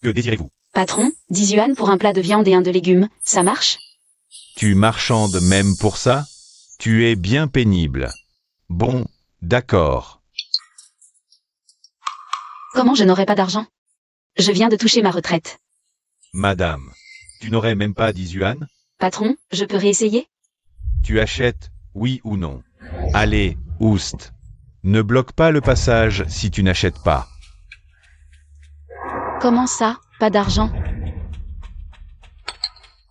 Que désirez-vous? Patron, 10 yuan pour un plat de viande et un de légumes, ça marche? Tu marchandes même pour ça? Tu es bien pénible. Bon, d'accord. Comment je n'aurais pas d'argent? Je viens de toucher ma retraite. Madame, tu n'aurais même pas 10 yuan? Patron, je peux réessayer? Tu achètes, oui ou non? Allez, oust. Ne bloque pas le passage si tu n'achètes pas. Comment ça, pas d'argent?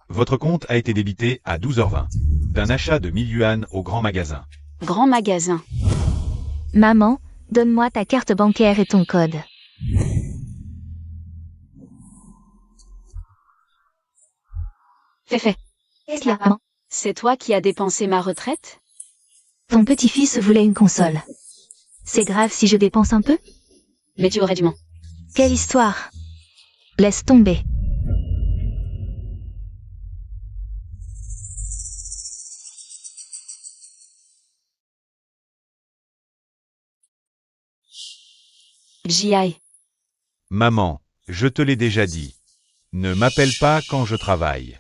Votre compte a été débité à 12h20 d'un achat de 1000 yuan au grand magasin. Grand magasin. Maman, donne-moi ta carte bancaire et ton code. Fait. Qu'est-ce qu'il y a, maman? C'est toi qui as dépensé ma retraite? Ton petit-fils voulait une console. C'est grave si je dépense un peu? Mais tu aurais dû m'en. Quelle histoire! Laisse tomber. J'y aille. Maman, je te l'ai déjà dit. Ne m'appelle pas quand je travaille.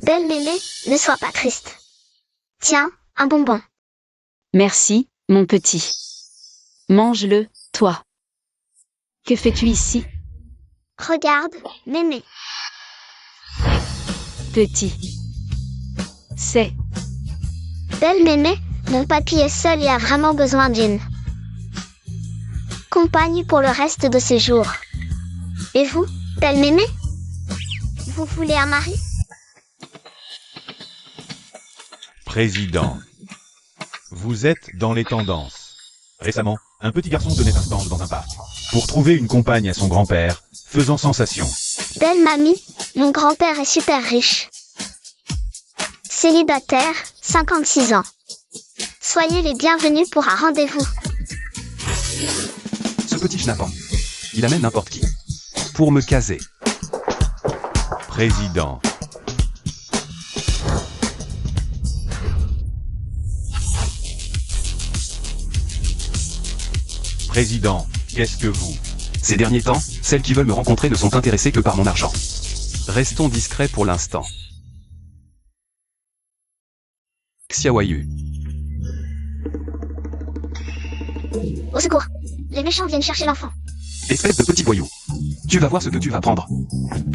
Belle mémé, ne sois pas triste. Tiens, un bonbon. Merci, mon petit. Mange-le, toi. Que fais-tu ici? Regarde, mémé. Petit. C'est. Belle mémé, mon papy est seul et a vraiment besoin d'une compagne pour le reste de ses jours. Et vous, belle mémé? Vous voulez un mari? Président. Vous êtes dans les tendances. Récemment, un petit garçon tenait un stand dans un parc pour trouver une compagne à son grand-père, faisant sensation. Belle mamie, mon grand-père est super riche. Célibataire, 56 ans. Soyez les bienvenus pour un rendez-vous. Ce petit schnappant, il amène n'importe qui. Pour me caser. Président. Président, qu'est-ce que vous? Ces derniers temps, celles qui veulent me rencontrer ne sont intéressées que par mon argent. Restons discrets pour l'instant. Xiaoyu. Au secours. Les méchants viennent chercher l'enfant. Espèce de petit voyou. Tu vas voir ce que tu vas prendre.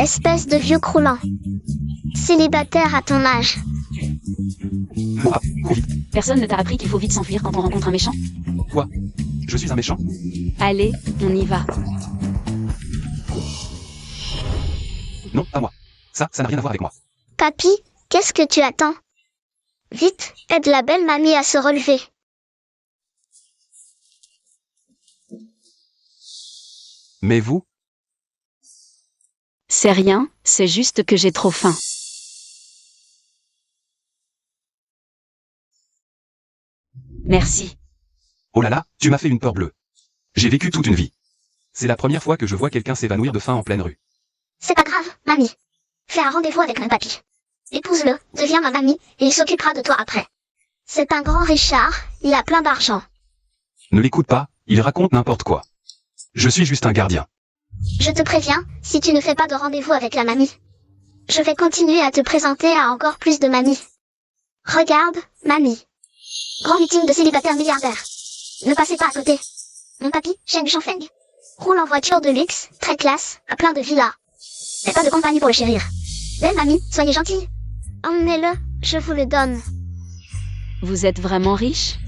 Espèce de vieux croulant. Célibataire à ton âge. Moi, cours vite. Personne ne t'a appris qu'il faut vite s'enfuir quand on rencontre un méchant? Quoi? Je suis un méchant? Allez, on y va. Non, pas moi. Ça n'a rien à voir avec moi. Papy, qu'est-ce que tu attends? Vite, aide la belle mamie à se relever. Mais vous? C'est rien, c'est juste que j'ai trop faim. Merci. Oh là là, tu m'as fait une peur bleue. J'ai vécu toute une vie. C'est la première fois que je vois quelqu'un s'évanouir de faim en pleine rue. C'est pas grave, mamie. Fais un rendez-vous avec mon papy. Épouse-le, deviens ma mamie, et il s'occupera de toi après. C'est un grand Richard, il a plein d'argent. Ne l'écoute pas, il raconte n'importe quoi. Je suis juste un gardien. Je te préviens, si tu ne fais pas de rendez-vous avec la mamie, je vais continuer à te présenter à encore plus de mamies. Regarde, mamie. Grand meeting de célibataires milliardaires. Ne passez pas à côté. Mon papy, Cheng Shangfeng, roule en voiture de luxe, très classe, à plein de villas. Mais pas de compagnie pour le chérir. Belle mamie, soyez gentille. Emmenez-le, je vous le donne. Vous êtes vraiment riche?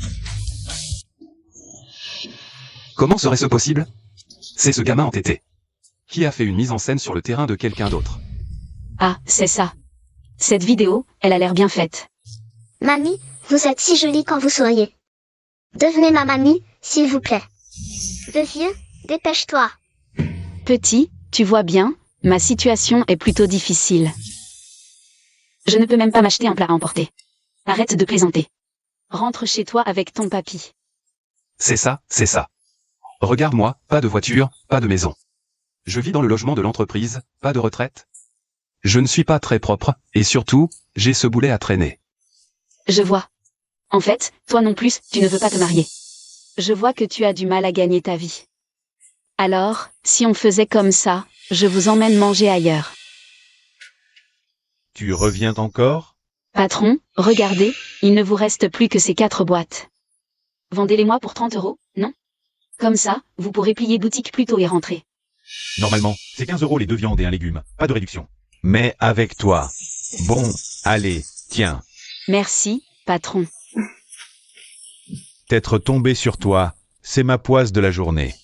Comment serait-ce possible? C'est ce gamin entêté. Qui a fait une mise en scène sur le terrain de quelqu'un d'autre. Ah, c'est ça. Cette vidéo, elle a l'air bien faite. Mamie, vous êtes si jolie quand vous souriez. Devenez ma mamie, s'il vous plaît. Le vieux, dépêche-toi. Petit, tu vois bien, ma situation est plutôt difficile. Je ne peux même pas m'acheter un plat à emporter. Arrête de plaisanter. Rentre chez toi avec ton papy. C'est ça, c'est ça. Regarde-moi, pas de voiture, pas de maison. Je vis dans le logement de l'entreprise, pas de retraite. Je ne suis pas très propre, et surtout, j'ai ce boulet à traîner. Je vois. En fait, toi non plus, tu ne veux pas te marier. Je vois que tu as du mal à gagner ta vie. Alors, si on faisait comme ça, je vous emmène manger ailleurs. Tu reviens encore? Patron, regardez, il ne vous reste plus que ces 4 boîtes. Vendez-les-moi pour 30 €, non? Comme ça, vous pourrez plier boutique plus tôt et rentrer. Normalement, c'est 15 € les 2 viandes et un légume, pas de réduction. Mais avec toi. Bon, allez, tiens. Merci, patron. T'être tombé sur toi, c'est ma poisse de la journée.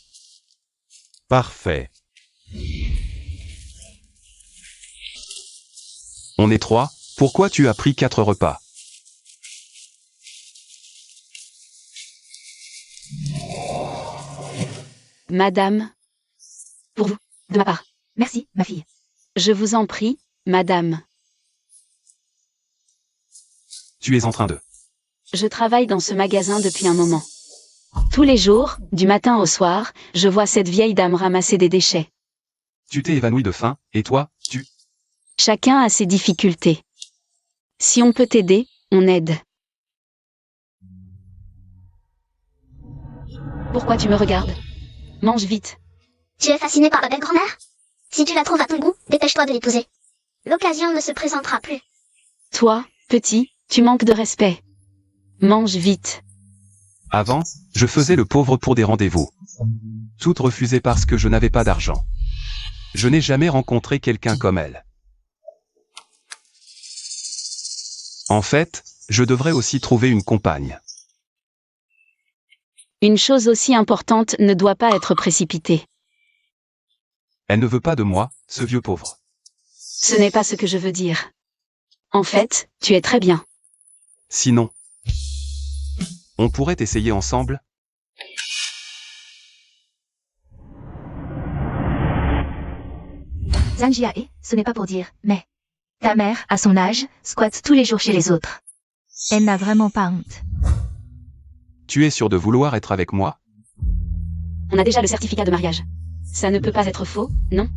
Parfait. On est 3, pourquoi tu as pris 4 repas? Madame. Pour vous, de ma part. Merci, ma fille. Je vous en prie, madame. Tu es en train de... Je travaille dans ce magasin depuis un moment. Tous les jours, du matin au soir, je vois cette vieille dame ramasser des déchets. Tu t'es évanoui de faim, et toi, tu... Chacun a ses difficultés. Si on peut t'aider, on aide. Pourquoi tu me regardes? Mange vite. Tu es fasciné par la belle grand-mère? Si tu la trouves à ton goût, dépêche-toi de l'épouser. L'occasion ne se présentera plus. Toi, petit, tu manques de respect. Mange vite. Avant, je faisais le pauvre pour des rendez-vous. Toutes refusées parce que je n'avais pas d'argent. Je n'ai jamais rencontré quelqu'un comme elle. En fait, je devrais aussi trouver une compagne. Une chose aussi importante ne doit pas être précipitée. Elle ne veut pas de moi, ce vieux pauvre. Ce n'est pas ce que je veux dire. En fait, tu es très bien. Sinon, on pourrait essayer ensemble? Zanjiae, ce n'est pas pour dire, mais... Ta mère, à son âge, squatte tous les jours chez les autres. Elle n'a vraiment pas honte. Tu es sûr de vouloir être avec moi? On a déjà le certificat de mariage. Ça ne peut pas être faux, non?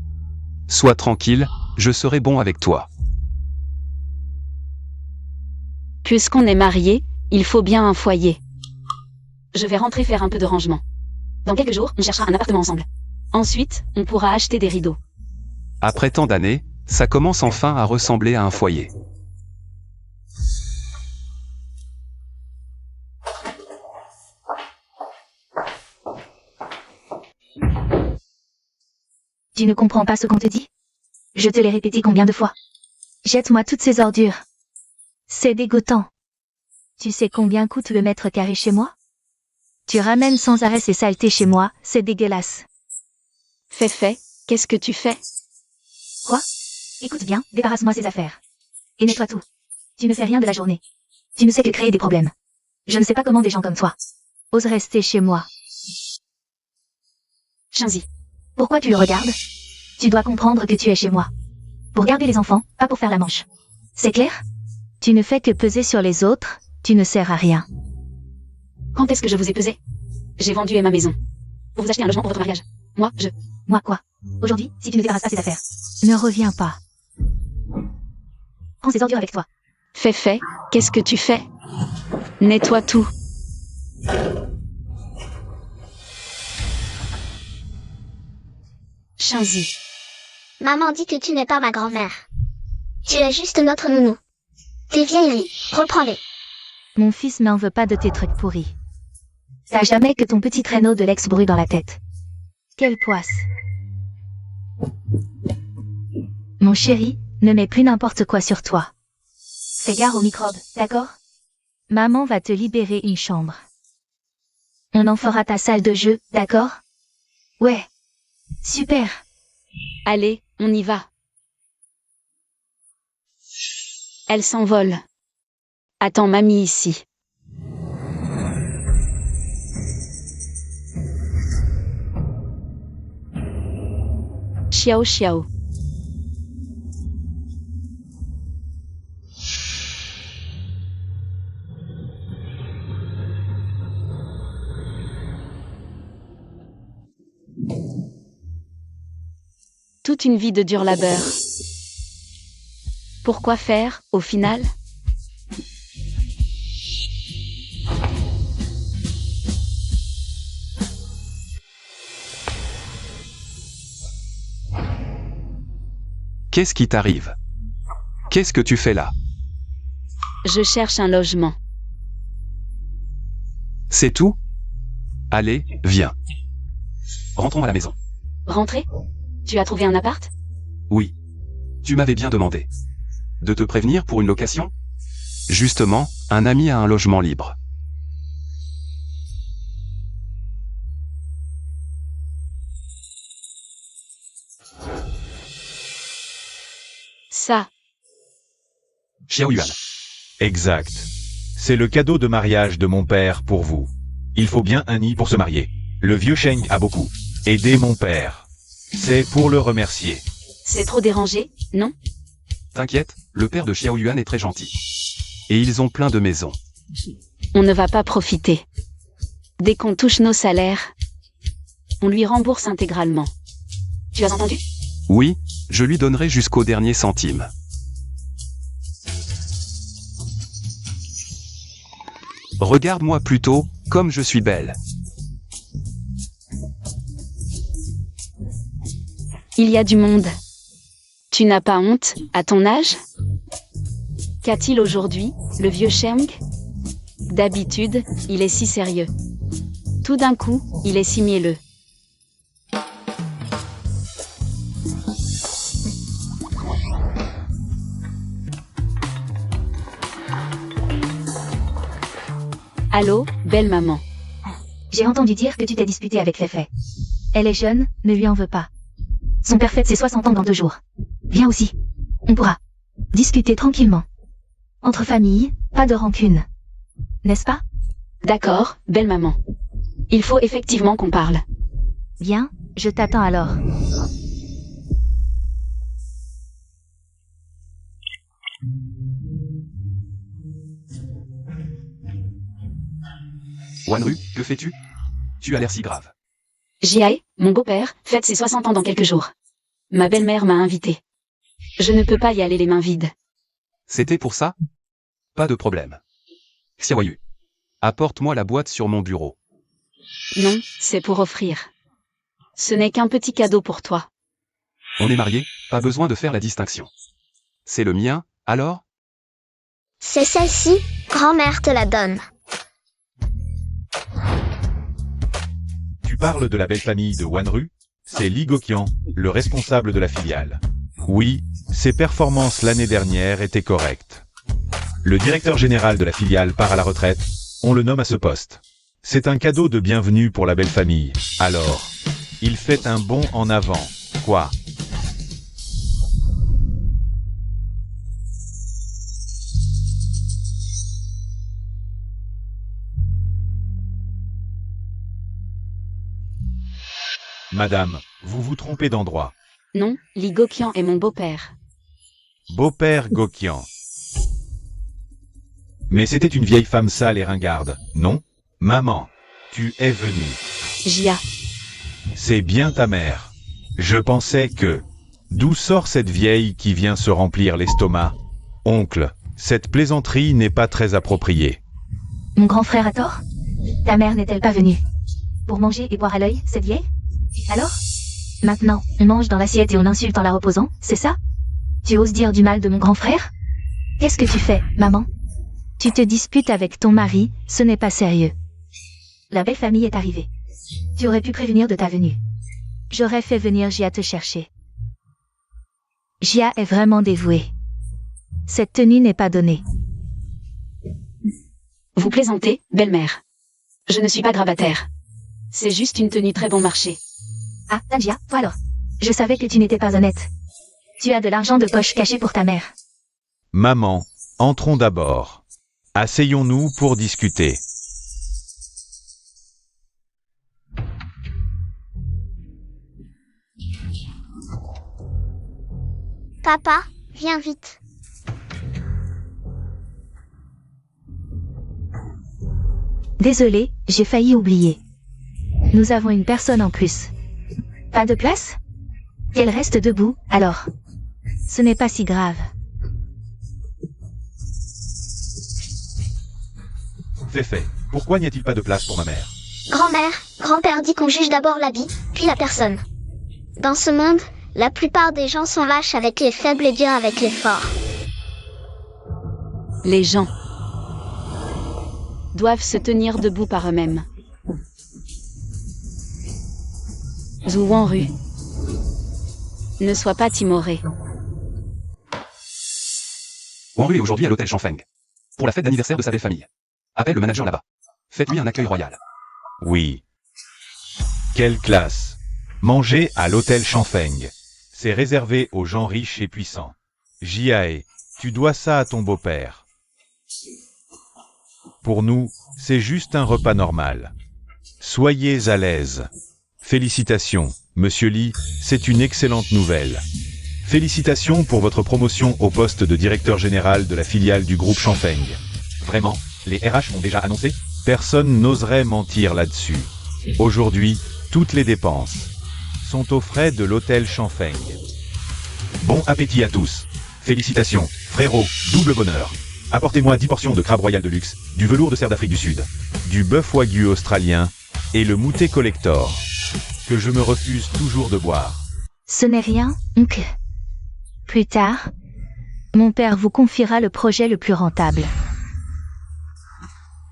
Sois tranquille, je serai bon avec toi. Puisqu'on est mariés, il faut bien un foyer. Je vais rentrer faire un peu de rangement. Dans quelques jours, on cherchera un appartement ensemble. Ensuite, on pourra acheter des rideaux. Après tant d'années, ça commence enfin à ressembler à un foyer. Tu ne comprends pas ce qu'on te dit? Je te l'ai répété combien de fois? Jette-moi toutes ces ordures. C'est dégoûtant. Tu sais combien coûte le mètre carré chez moi? Tu ramènes sans arrêt ces saletés chez moi, c'est dégueulasse. Fait, qu'est-ce que tu fais? Quoi? Écoute bien, débarrasse-moi ces affaires. Et nettoie tout. Tu ne fais rien de la journée. Tu ne sais que créer des problèmes. Je ne sais pas comment des gens comme toi osent rester chez moi. Shinzi. Pourquoi tu le regardes? Tu dois comprendre que tu es chez moi. Pour garder les enfants, pas pour faire la manche. C'est clair? Tu ne fais que peser sur les autres, tu ne sers à rien. Quand est-ce que je vous ai pesé? J'ai vendu ma maison. Pour vous acheter un logement pour votre mariage. Moi quoi? Aujourd'hui, si tu ne débarrasses pas ces affaires. Ne reviens pas. Prends ces ordures avec toi. Fait, qu'est-ce que tu fais? Nettoie tout. Shinzi. Maman dit que tu n'es pas ma grand-mère. Tu es juste notre nounou. Tes vieilleries, reprends-les. Mon fils n'en veut pas de tes trucs pourris. T'as jamais que ton petit traîneau de l'ex-bru dans la tête. Quelle poisse. Mon chéri, ne mets plus n'importe quoi sur toi. Fais gare aux microbes, d'accord? Maman va te libérer une chambre. On en fera ta salle de jeu, d'accord? Ouais. Super. Allez, on y va. Elle s'envole. Attends mamie ici. Xiao xiao. Toute une vie de dur labeur. Pourquoi faire, au final? Qu'est-ce qui t'arrive? Qu'est-ce que tu fais là? Je cherche un logement. C'est tout? Allez, viens. Rentrons à la maison. Rentrer? Tu as trouvé un appart? Oui. Tu m'avais bien demandé. De te prévenir pour une location? Justement, un ami a un logement libre. Ça. Xiao Yuan. Exact. C'est le cadeau de mariage de mon père pour vous. Il faut bien un nid pour se marier. Le vieux Sheng a beaucoup aidé mon père. C'est pour le remercier. C'est trop dérangé, non? T'inquiète, le père de Xiao Yuan est très gentil. Et ils ont plein de maisons. On ne va pas profiter. Dès qu'on touche nos salaires, on lui rembourse intégralement. Tu as entendu? Oui, je lui donnerai jusqu'au dernier centime. Regarde-moi plutôt, comme je suis belle. Il y a du monde. Tu n'as pas honte, à ton âge? Qu'a-t-il aujourd'hui, le vieux Sheng? D'habitude, il est si sérieux. Tout d'un coup, il est si mielleux. Allô, belle maman. J'ai entendu dire que tu t'es disputé avec Feifei. Elle est jeune, ne lui en veux pas. Son père fête ses 60 ans dans 2 jours. Viens aussi. On pourra discuter tranquillement. Entre familles, pas de rancune. N'est-ce pas? D'accord, belle maman. Il faut effectivement qu'on parle. Bien, je t'attends alors. Wanru, que fais-tu? Tu as l'air si grave. Jiae, mon beau-père, fête ses 60 ans dans quelques jours. Ma belle-mère m'a invité. Je ne peux pas y aller les mains vides. C'était pour ça? Pas de problème. Xiaoyu, apporte-moi la boîte sur mon bureau. Non, c'est pour offrir. Ce n'est qu'un petit cadeau pour toi. On est mariés, pas besoin de faire la distinction. C'est le mien, alors? C'est celle-ci, grand-mère te la donne. Tu parles de la belle famille de Wanru? C'est Li Goqian, le responsable de la filiale. Oui, ses performances l'année dernière étaient correctes. Le directeur général de la filiale part à la retraite, on le nomme à ce poste. C'est un cadeau de bienvenue pour la belle famille. Alors, il fait un bond en avant. Quoi? Madame, vous vous trompez d'endroit. Non, Li Goqian est mon beau-père. Beau-père Goqian. Mais c'était une vieille femme sale et ringarde, non? Maman, tu es venue. Jia. C'est bien ta mère. Je pensais que... D'où sort cette vieille qui vient se remplir l'estomac? Oncle, cette plaisanterie n'est pas très appropriée. Mon grand frère a tort? Ta mère n'est-elle pas venue pour manger et boire à l'œil, cette vieille? Alors? Maintenant, on mange dans l'assiette et on insulte en la reposant, c'est ça? Tu oses dire du mal de mon grand frère? Qu'est-ce que tu fais, maman? Tu te disputes avec ton mari, ce n'est pas sérieux. La belle famille est arrivée. Tu aurais pu prévenir de ta venue. J'aurais fait venir Jia te chercher. Jia est vraiment dévouée. Cette tenue n'est pas donnée. Vous plaisantez, belle-mère. Je ne suis pas gravataire. C'est juste une tenue très bon marché. Ah, Tanjia, toi alors. Je savais que tu n'étais pas honnête. Tu as de l'argent de poche caché pour ta mère. Maman, entrons d'abord. Asseyons-nous pour discuter. Papa, viens vite. Désolé, j'ai failli oublier. Nous avons une personne en plus. Pas de place? Qu'elle reste debout, alors. Ce n'est pas si grave. Fait. Pourquoi n'y a-t-il pas de place pour ma mère? Grand-mère, grand-père dit qu'on juge d'abord l'habit, puis la personne. Dans ce monde, la plupart des gens sont lâches avec les faibles et bien avec les forts. Les gens doivent se tenir debout par eux-mêmes. Zhu Wanru, ne sois pas timoré. Wanru est aujourd'hui à l'hôtel Chanfeng. Pour la fête d'anniversaire de sa belle famille. Appelle le manager là-bas. Faites-lui un accueil royal. Oui. Quelle classe. Manger à l'hôtel Chanfeng. C'est réservé aux gens riches et puissants. Jiae, tu dois ça à ton beau-père. Pour nous, c'est juste un repas normal. Soyez à l'aise. Félicitations, Monsieur Li, c'est une excellente nouvelle. Félicitations pour votre promotion au poste de directeur général de la filiale du groupe Chanfeng. Vraiment, les RH m'ont déjà annoncé? Personne n'oserait mentir là-dessus. Aujourd'hui, toutes les dépenses sont aux frais de l'hôtel Chanfeng. Bon appétit à tous. Félicitations, frérot, double bonheur. Apportez-moi 10 portions de crabe royal de luxe, du velours de cerf d'Afrique du Sud, du bœuf wagyu australien et le moutet collector, que je me refuse toujours de boire. Ce n'est rien, oncle. Plus tard, mon père vous confiera le projet le plus rentable.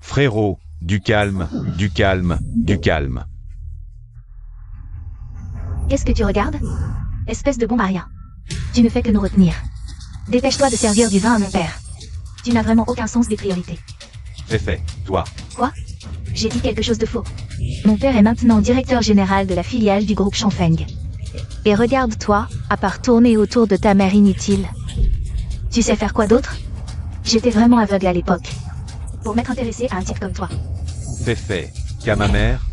Frérot, du calme, du calme, du calme. Qu'est-ce que tu regardes? Espèce de bon à rien. Tu ne fais que nous retenir. Dépêche-toi de servir du vin à mon père. Tu n'as vraiment aucun sens des priorités. Fait, toi. Quoi? J'ai dit quelque chose de faux. Mon père est maintenant directeur général de la filiale du groupe Chanfeng. Et regarde-toi, à part tourner autour de ta mère inutile. Tu sais faire quoi d'autre? J'étais vraiment aveugle à l'époque. Pour m'être intéressé à un type comme toi. Fait, qu'à ma mère,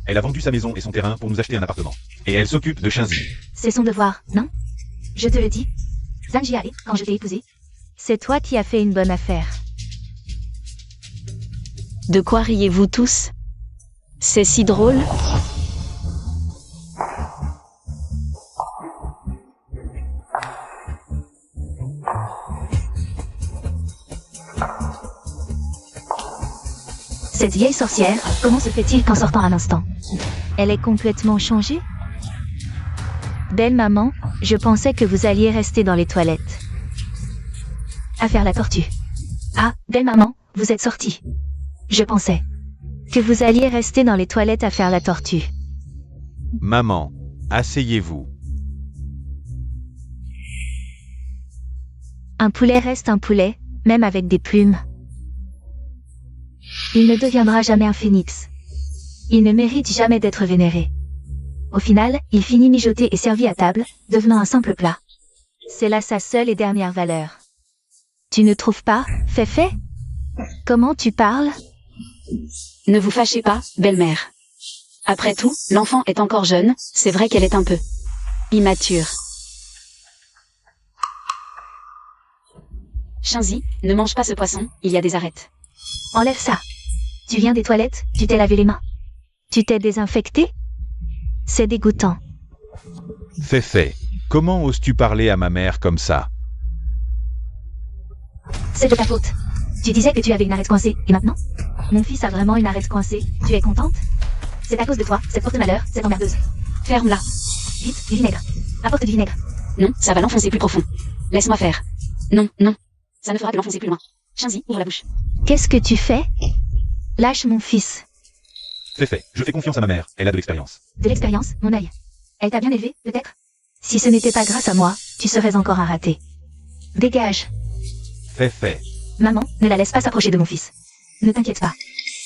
elle a vendu sa maison et son terrain pour nous acheter un appartement. Et elle s'occupe de Shinzi. C'est son devoir, non? Je te le dis. Zhang Jiae, quand je t'ai épousé. C'est toi qui as fait une bonne affaire. De quoi riez-vous tous? C'est si drôle. Cette vieille sorcière, comment se fait-il qu'en sortant un instant, elle est complètement changée? Belle maman, je pensais que vous alliez rester dans les toilettes. À faire la tortue. Ah, belle maman, vous êtes sortie. Je pensais que vous alliez rester dans les toilettes à faire la tortue. Maman, asseyez-vous. Un poulet reste un poulet, même avec des plumes. Il ne deviendra jamais un phénix. Il ne mérite jamais d'être vénéré. Au final, il finit mijoté et servi à table, devenant un simple plat. C'est là sa seule et dernière valeur. Tu ne trouves pas, Fait? Comment tu parles? Ne vous fâchez pas, belle-mère. Après tout, l'enfant est encore jeune, c'est vrai qu'elle est un peu immature. Shinzi, ne mange pas ce poisson, il y a des arêtes. Enlève ça. Tu viens des toilettes, tu t'es lavé les mains. Tu t'es désinfecté? C'est dégoûtant. Fait, comment oses-tu parler à ma mère comme ça? C'est de ta faute. Tu disais que tu avais une arête coincée, et maintenant? Mon fils a vraiment une arête coincée, tu es contente? C'est à cause de toi, cette porte-malheur, cette emmerdeuse. Ferme-la. Vite, du vinaigre. Apporte du vinaigre. Non, ça va l'enfoncer plus profond. Laisse-moi faire. Non. Ça ne fera que l'enfoncer plus loin. Shinzi, ouvre la bouche. Qu'est-ce que tu fais? Lâche mon fils. Fait, je fais confiance à ma mère, elle a de l'expérience. De l'expérience, mon œil. Elle t'a bien élevé, peut-être? Si ce n'était pas grâce à moi, tu serais encore un raté. Dégage. Fait. Maman, ne la laisse pas s'approcher de mon fils. Ne t'inquiète pas.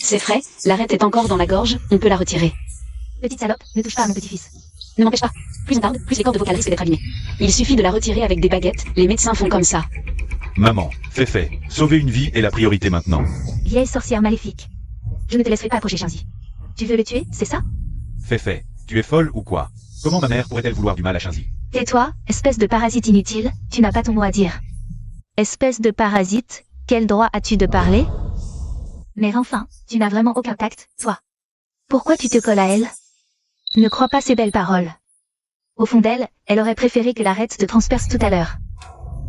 C'est frais, l'arête est encore dans la gorge, on peut la retirer. Petite salope, ne touche pas à mon petit-fils. Ne m'empêche pas. Plus on tarde, plus les cordes vocales risquent d'être abîmées. Il suffit de la retirer avec des baguettes, les médecins font comme ça. Maman, fait. Sauver une vie est la priorité maintenant. Vieille sorcière maléfique. Je ne te laisserai pas approcher Shinzi. Tu veux le tuer, c'est ça? Fait, tu es folle ou quoi? Comment ma mère pourrait-elle vouloir du mal à Shinzi? Tais-toi, espèce de parasite inutile, tu n'as pas ton mot à dire. Espèce de parasite, quel droit as-tu de parler? Mais enfin, tu n'as vraiment aucun tact, toi. Pourquoi tu te colles à elle? Ne crois pas ces belles paroles. Au fond d'elle, elle aurait préféré que l'arête te transperce tout à l'heure.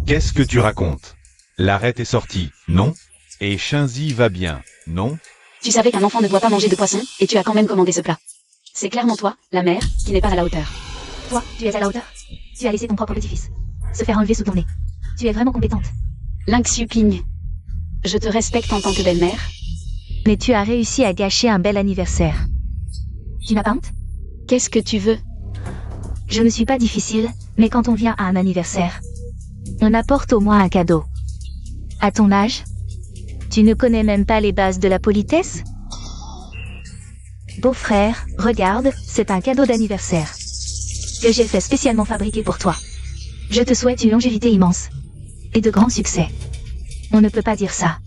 Qu'est-ce que tu racontes? L'arête est sortie, non? Et Shinzi va bien, non? Tu savais qu'un enfant ne doit pas manger de poisson, et tu as quand même commandé ce plat. C'est clairement toi, la mère, qui n'est pas à la hauteur. Toi, tu es à la hauteur. Tu as laissé ton propre petit-fils se faire enlever sous ton nez. Tu es vraiment compétente. Link Suping. Je te respecte en tant que belle-mère. Mais tu as réussi à gâcher un bel anniversaire. Tu n'as pas honte? Qu'est-ce que tu veux? Je ne suis pas difficile, mais quand on vient à un anniversaire, on apporte au moins un cadeau. À ton âge, tu ne connais même pas les bases de la politesse? Beau-frère, regarde, c'est un cadeau d'anniversaire que j'ai fait spécialement fabriquer pour toi. Je te souhaite une longévité immense et de grands succès. On ne peut pas dire ça.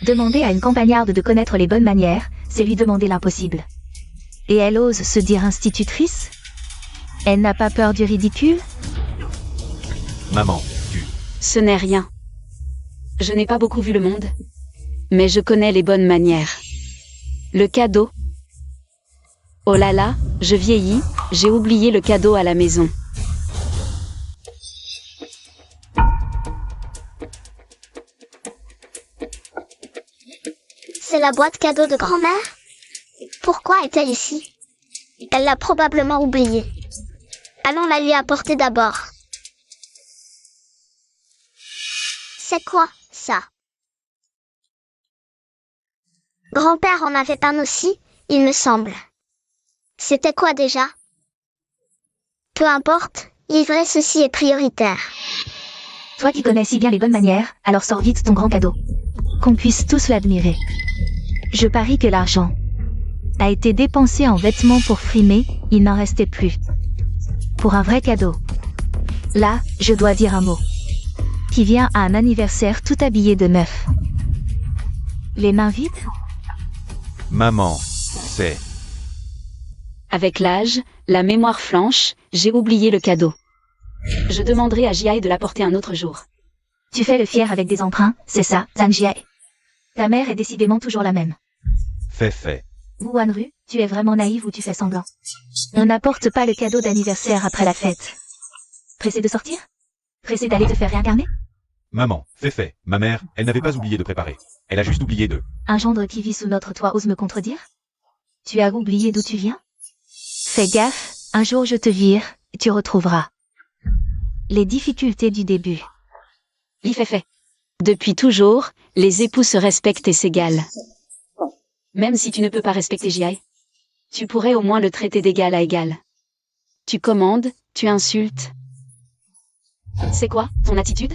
Demander à une campagnarde de connaître les bonnes manières, c'est lui demander l'impossible. Et elle ose se dire institutrice? Elle n'a pas peur du ridicule? Maman, tu... Ce n'est rien. Je n'ai pas beaucoup vu le monde, mais je connais les bonnes manières. Le cadeau. Oh là là, je vieillis, j'ai oublié le cadeau à la maison. C'est la boîte cadeau de grand-mère? Pourquoi est-elle ici? Elle l'a probablement oubliée. Allons la lui apporter d'abord. C'est quoi, ça? Grand-père en avait un aussi, il me semble. C'était quoi déjà? Peu importe, livrer ceci est prioritaire. Toi qui connais si bien les bonnes manières, alors sors vite ton grand cadeau. Qu'on puisse tous l'admirer. Je parie que l'argent a été dépensé en vêtements pour frimer, il n'en restait plus. Pour un vrai cadeau. Là, je dois dire un mot. Qui vient à un anniversaire tout habillé de neuf. Les mains vides? Maman, c'est... Avec l'âge, la mémoire flanche, j'ai oublié le cadeau. Je demanderai à Jiae de l'apporter un autre jour. Tu fais le fier avec des emprunts, c'est ça, Zhang Jiae. Ta mère est décidément toujours la même. Fait. Wu Wanru, tu es vraiment naïve ou tu fais semblant? On n'apporte pas le cadeau d'anniversaire après la fête. Pressé de sortir? Pressé d'aller te faire réincarner? Maman, fait. Ma mère, elle n'avait pas oublié de préparer. Elle a juste oublié de... Un gendre qui vit sous notre toit ose me contredire? Tu as oublié d'où tu viens? Fais gaffe, un jour je te vire, tu retrouveras les difficultés du début. Il fait. Depuis toujours, les époux se respectent et s'égalent. Même si tu ne peux pas respecter Jiae, tu pourrais au moins le traiter d'égal à égal. Tu commandes, tu insultes. C'est quoi, ton attitude?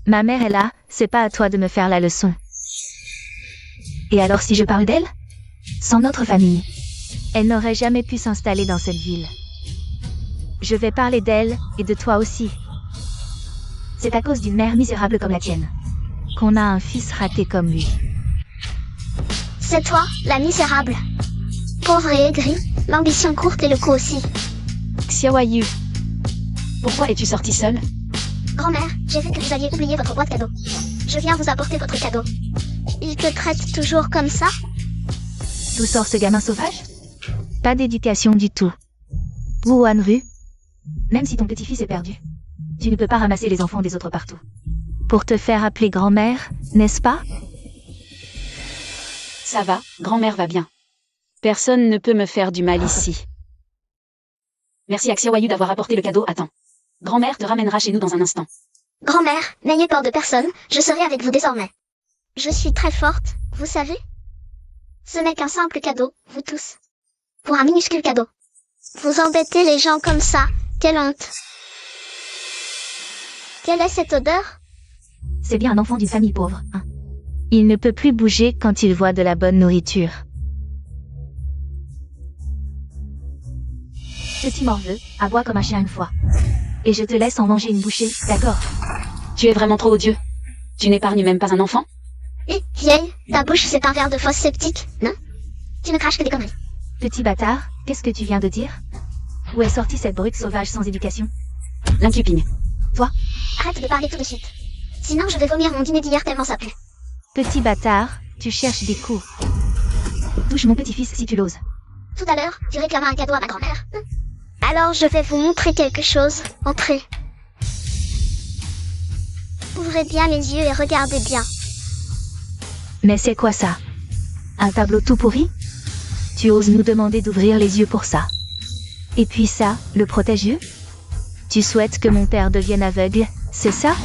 Ma mère est là, c'est pas à toi de me faire la leçon. Et alors si je parle d'elle? Sans notre famille, elle n'aurait jamais pu s'installer dans cette ville. Je vais parler d'elle, et de toi aussi. C'est à cause d'une mère misérable comme la tienne qu'on a un fils raté comme lui. C'est toi, la misérable. Pauvre et aigrie, l'ambition courte et le coup aussi. Xiaoyu. Pourquoi es-tu sortie seule? Grand-mère, j'ai vu que vous aviez oublié votre boîte cadeau. Je viens vous apporter votre cadeau. Il te traite toujours comme ça? D'où sort ce gamin sauvage? Pas d'éducation du tout. Wu Wanru, même si ton petit-fils est perdu, tu ne peux pas ramasser les enfants des autres partout. Pour te faire appeler grand-mère, n'est-ce pas? Ça va, grand-mère va bien. Personne ne peut me faire du mal ici. Merci à Xiaoyu d'avoir apporté le cadeau à temps. Grand-mère te ramènera chez nous dans un instant. Grand-mère, n'ayez peur de personne, je serai avec vous désormais. Je suis très forte, vous savez? Ce n'est qu'un simple cadeau, vous tous. Pour un minuscule cadeau. Vous embêtez les gens comme ça, quelle honte. Quelle est cette odeur? C'est bien un enfant d'une famille pauvre, hein. Il ne peut plus bouger quand il voit de la bonne nourriture. Petit morveux, aboie comme un chien une fois. Et je te laisse en manger une bouchée, d'accord? Tu es vraiment trop odieux. Tu n'épargnes même pas un enfant? Hé, vieille, ta bouche c'est un verre de fausse sceptique, non? Tu ne craches que des conneries. Petit bâtard, qu'est-ce que tu viens de dire? Où est sortie cette brute sauvage sans éducation? L'incupine. Toi? Arrête de parler tout de suite. Sinon je vais vomir mon dîner d'hier tellement ça pue. Petit bâtard, tu cherches des coups. Touche mon petit-fils si tu l'oses. Tout à l'heure, tu réclamais un cadeau à ma grand-mère. Alors je vais vous montrer quelque chose. Entrez. Ouvrez bien les yeux et regardez bien. Mais c'est quoi ça? Un tableau tout pourri? Tu oses nous demander d'ouvrir les yeux pour ça. Et puis ça, le protège-yeux? Tu souhaites que mon père devienne aveugle, c'est ça?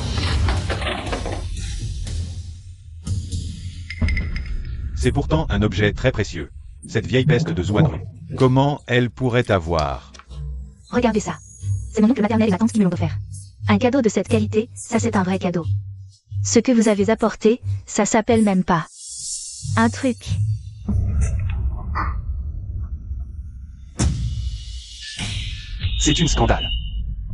C'est pourtant un objet très précieux. Cette vieille peste de Zwanru. Comment elle pourrait avoir? Regardez ça. C'est mon oncle maternel et ma tante qui me l'ont offert. Un cadeau de cette qualité, ça c'est un vrai cadeau. Ce que vous avez apporté, ça s'appelle même pas un truc. C'est une scandale.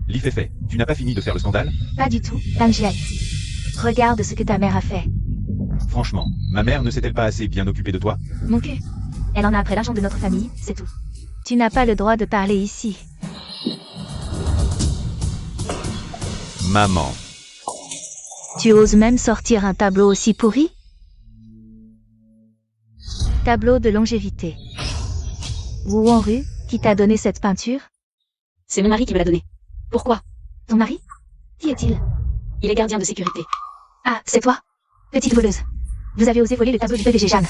L'Iféfé, tu n'as pas fini de faire le scandale? Pas du tout, Tangiat. Regarde ce que ta mère a fait. Franchement, ma mère ne s'est-elle pas assez bien occupée de toi? Mon cul. Elle en a après l'argent de notre famille, c'est tout. Tu n'as pas le droit de parler ici. Maman. Tu oses même sortir un tableau aussi pourri? Tableau de longévité. Wu Wanru, qui t'a donné cette peinture? C'est mon mari qui me l'a donné. Pourquoi? Ton mari? Qui est-il? Il est gardien de sécurité. Ah, c'est toi? Petite voleuse. Vous avez osé voler le tableau du PDG Jeanne.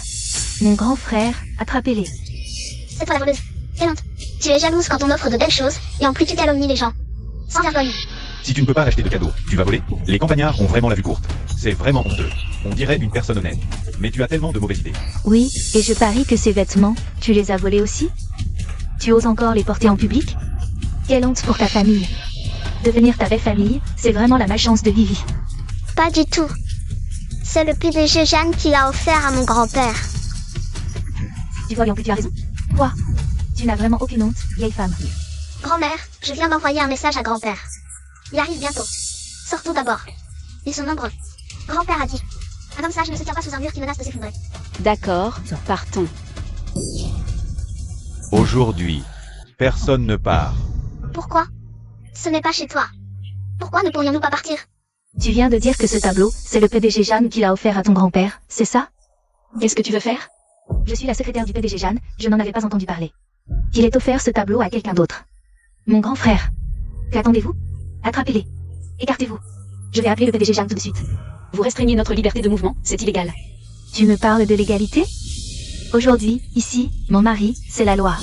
Mon grand frère, attrapez-les. C'est toi la voleuse. Quelle honte. Tu es jalouse quand on offre de belles choses, et en plus tu calomnies les gens. Sans vergogne. Si tu ne peux pas acheter de cadeaux, tu vas voler? Les campagnards ont vraiment la vue courte. C'est vraiment honteux. On dirait une personne honnête. Mais tu as tellement de mauvaises idées. Oui, et je parie que ces vêtements, tu les as volés aussi? Tu oses encore les porter en public? Quelle honte pour ta famille. Devenir ta belle famille, c'est vraiment la malchance de Vivi. Pas du tout. C'est le PDG Jeanne qui l'a offert à mon grand-père. Tu vois, et en plus tu as raison. Quoi? Tu n'as vraiment aucune honte, vieille femme. Grand-mère, je viens d'envoyer un message à grand-père. Il arrive bientôt. Sortons d'abord. Ils sont nombreux. Grand-père a dit. Un homme sage ne se tient pas sous un mur qui menace de s'effondrer. D'accord, partons. Aujourd'hui, personne ne part. Pourquoi? Ce n'est pas chez toi. Pourquoi ne pourrions-nous pas partir? Tu viens de dire que ce tableau, c'est le PDG Jeanne qui l'a offert à ton grand-père, c'est ça? Qu'est-ce que tu veux faire? Je suis la secrétaire du PDG Jeanne, je n'en avais pas entendu parler. Il est offert ce tableau à quelqu'un d'autre. Mon grand frère. Qu'attendez-vous? Attrapez-les. Écartez-vous. Je vais appeler le PDG Jeanne tout de suite. Vous restreignez notre liberté de mouvement, c'est illégal. Tu me parles de l'égalité? Aujourd'hui, ici, mon mari, c'est la loi.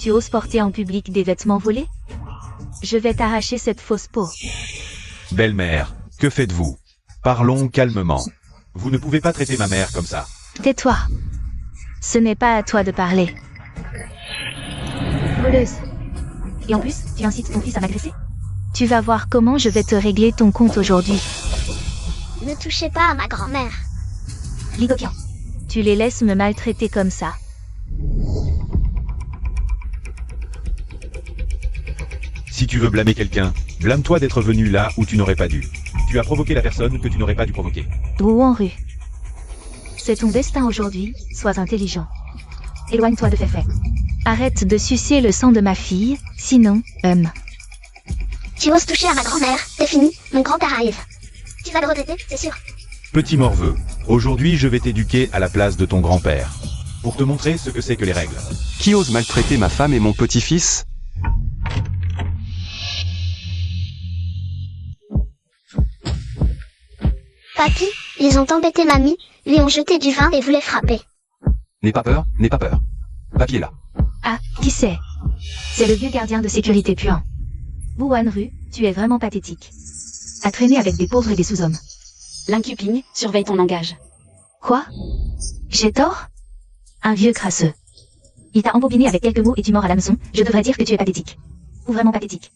Tu oses porter en public des vêtements volés? Je vais t'arracher cette fausse peau. Belle-mère, que faites-vous? Parlons calmement. Vous ne pouvez pas traiter ma mère comme ça. Tais-toi. Ce n'est pas à toi de parler. Voleuse. Et en plus, tu incites ton fils à m'agresser? Tu vas voir comment je vais te régler ton compte aujourd'hui. Ne touchez pas à ma grand-mère. Ligokian. Tu les laisses me maltraiter comme ça. Si tu veux blâmer quelqu'un, blâme-toi d'être venu là où tu n'aurais pas dû. Tu as provoqué la personne que tu n'aurais pas dû provoquer. Wu Wanru. C'est ton destin aujourd'hui, sois intelligent. Éloigne-toi de Féfé. Arrête de sucer le sang de ma fille, sinon, Tu oses toucher à ma grand-mère, c'est fini, mon grand-père arrive. Tu vas le regretter, c'est sûr. Petit morveux, aujourd'hui je vais t'éduquer à la place de ton grand-père. Pour te montrer ce que c'est que les règles. Qui ose maltraiter ma femme et mon petit-fils? Papy, ils ont embêté mamie, lui ont jeté du vin et voulaient frapper. N'aie pas peur, n'aie pas peur. Papy est là. Ah, qui c'est? C'est le vieux gardien de sécurité puant. Wu Wanru, tu es vraiment pathétique. À traîner avec des pauvres et des sous-hommes. L'incuping, surveille ton langage. Quoi? J'ai tort? Un vieux crasseux. Il t'a embobiné avec quelques mots et tu mords à l'hameçon, je devrais dire que tu es pathétique. Ou vraiment pathétique.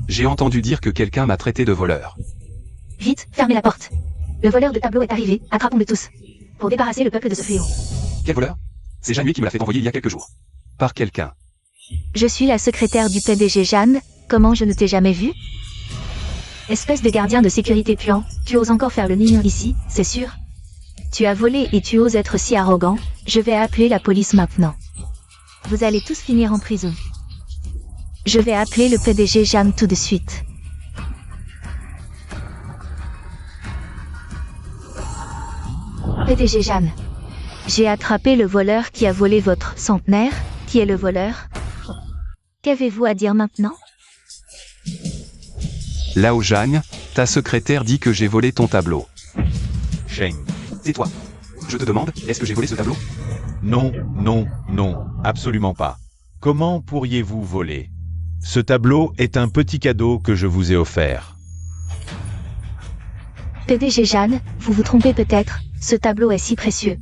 J'ai entendu dire que quelqu'un m'a traité de voleur. Vite, fermez la porte. Le voleur de tableau est arrivé, attrapons-le tous. Pour débarrasser le peuple de ce fléau. Quel voleur? C'est Jeanne qui me l'a fait envoyer il y a quelques jours. Par quelqu'un. Je suis la secrétaire du PDG Jeanne, comment je ne t'ai jamais vue? Espèce de gardien de sécurité puant, tu oses encore faire le mignon ici, c'est sûr? Tu as volé et tu oses être si arrogant, je vais appeler la police maintenant. Vous allez tous finir en prison. Je vais appeler le PDG Jeanne tout de suite. PDG Jeanne. J'ai attrapé le voleur qui a volé votre centenaire. Qui est le voleur? Qu'avez-vous à dire maintenant? Lao Jeanne, ta secrétaire dit que j'ai volé ton tableau. Sheng. C'est toi. Je te demande, est-ce que j'ai volé ce tableau? Non, non, non, absolument pas. Comment pourriez-vous voler? Ce tableau est un petit cadeau que je vous ai offert. PDG Jeanne, vous vous trompez peut-être, ce tableau est si précieux.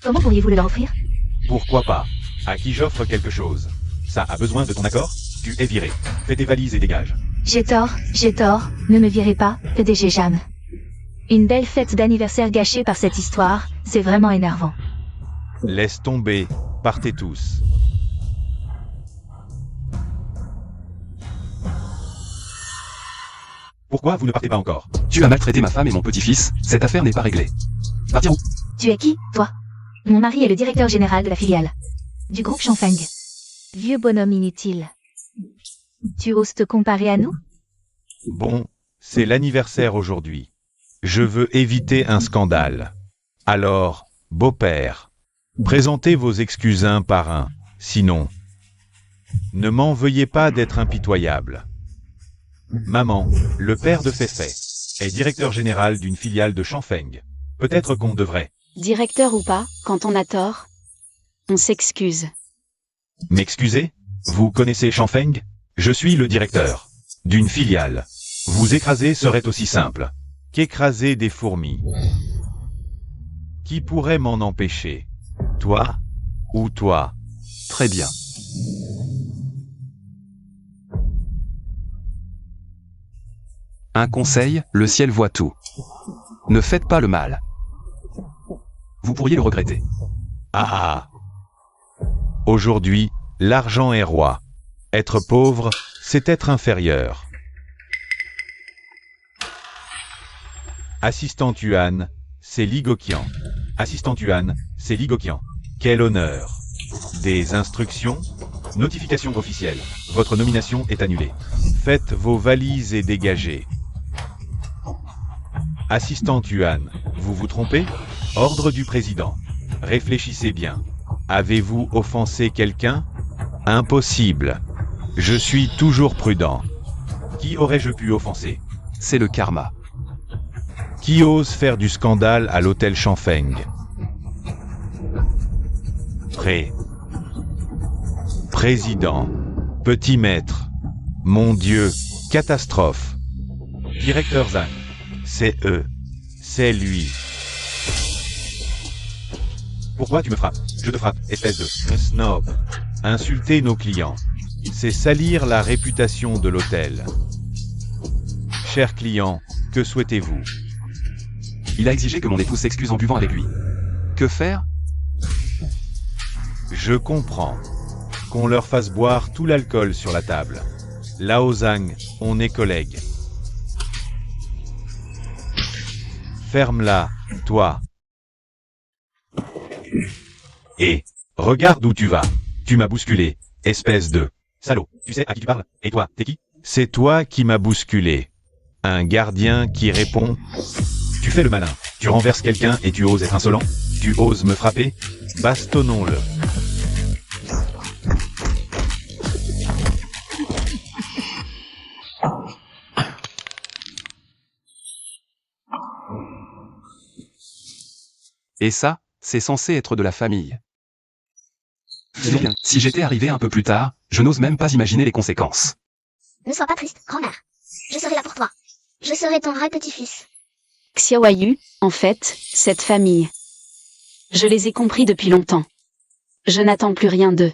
Comment pourriez-vous le leur offrir? Pourquoi pas? À qui j'offre quelque chose? Ça a besoin de ton accord? Tu es viré. Fais tes valises et dégage. J'ai tort, ne me virez pas, PDG Jeanne. Une belle fête d'anniversaire gâchée par cette histoire, c'est vraiment énervant. Laisse tomber, partez tous. Pourquoi vous ne partez pas encore? Tu as maltraité ma femme et mon petit-fils, cette affaire n'est pas réglée. Partir où? Tu es qui, toi? Mon mari est le directeur général de la filiale. Du groupe Chanfeng. Vieux bonhomme inutile. Tu oses te comparer à nous? Bon, c'est l'anniversaire aujourd'hui. Je veux éviter un scandale. Alors, beau-père, présentez vos excuses un par un, sinon... Ne m'en veuillez pas d'être impitoyable. Maman, le père de Feifei, est directeur général d'une filiale de Chanfeng. Peut-être qu'on devrait... Directeur ou pas, quand on a tort, on s'excuse. M'excuser? Vous connaissez Chanfeng? Je suis le directeur d'une filiale. Vous écraser serait aussi simple qu'écraser des fourmis. Qui pourrait m'en empêcher? Toi? Ou toi? Très bien. Un conseil, le ciel voit tout. Ne faites pas le mal. Vous pourriez le regretter. Ah! Aujourd'hui, l'argent est roi. Être pauvre, c'est être inférieur. Assistant Yuan, c'est Li Goqian. Assistant Yuan, c'est Li Goqian. Quel honneur! Des instructions? Notification officielle. Votre nomination est annulée. Faites vos valises et dégagez. Assistant Yuan, vous vous trompez? Ordre du président. Réfléchissez bien. Avez-vous offensé quelqu'un? Impossible. Je suis toujours prudent. Qui aurais-je pu offenser? C'est le karma. Qui ose faire du scandale à l'hôtel Chanfeng? Président. Petit maître. Mon Dieu, catastrophe. Directeur Zhang. C'est eux. C'est lui. Pourquoi tu me frappes? Je te frappe, espèce de snob. Insulter nos clients, c'est salir la réputation de l'hôtel. Chers clients, que souhaitez-vous? Il a exigé que mon épouse s'excuse en buvant avec lui. Que faire? Je comprends. Qu'on leur fasse boire tout l'alcool sur la table. Lao Zhang, on est collègues. Ferme-la, toi. Et, regarde où tu vas. Tu m'as bousculé, espèce de salaud. Tu sais à qui tu parles? Et toi, t'es qui? C'est toi qui m'as bousculé. Un gardien qui répond. Tu fais le malin. Tu renverses quelqu'un et tu oses être insolent? Tu oses me frapper? Bastonnons-le. Et ça, c'est censé être de la famille. Si j'étais arrivé un peu plus tard, je n'ose même pas imaginer les conséquences. Ne sois pas triste, grand-mère. Je serai là pour toi. Je serai ton vrai petit-fils. Xiaoyu, en fait, cette famille. Je les ai compris depuis longtemps. Je n'attends plus rien d'eux.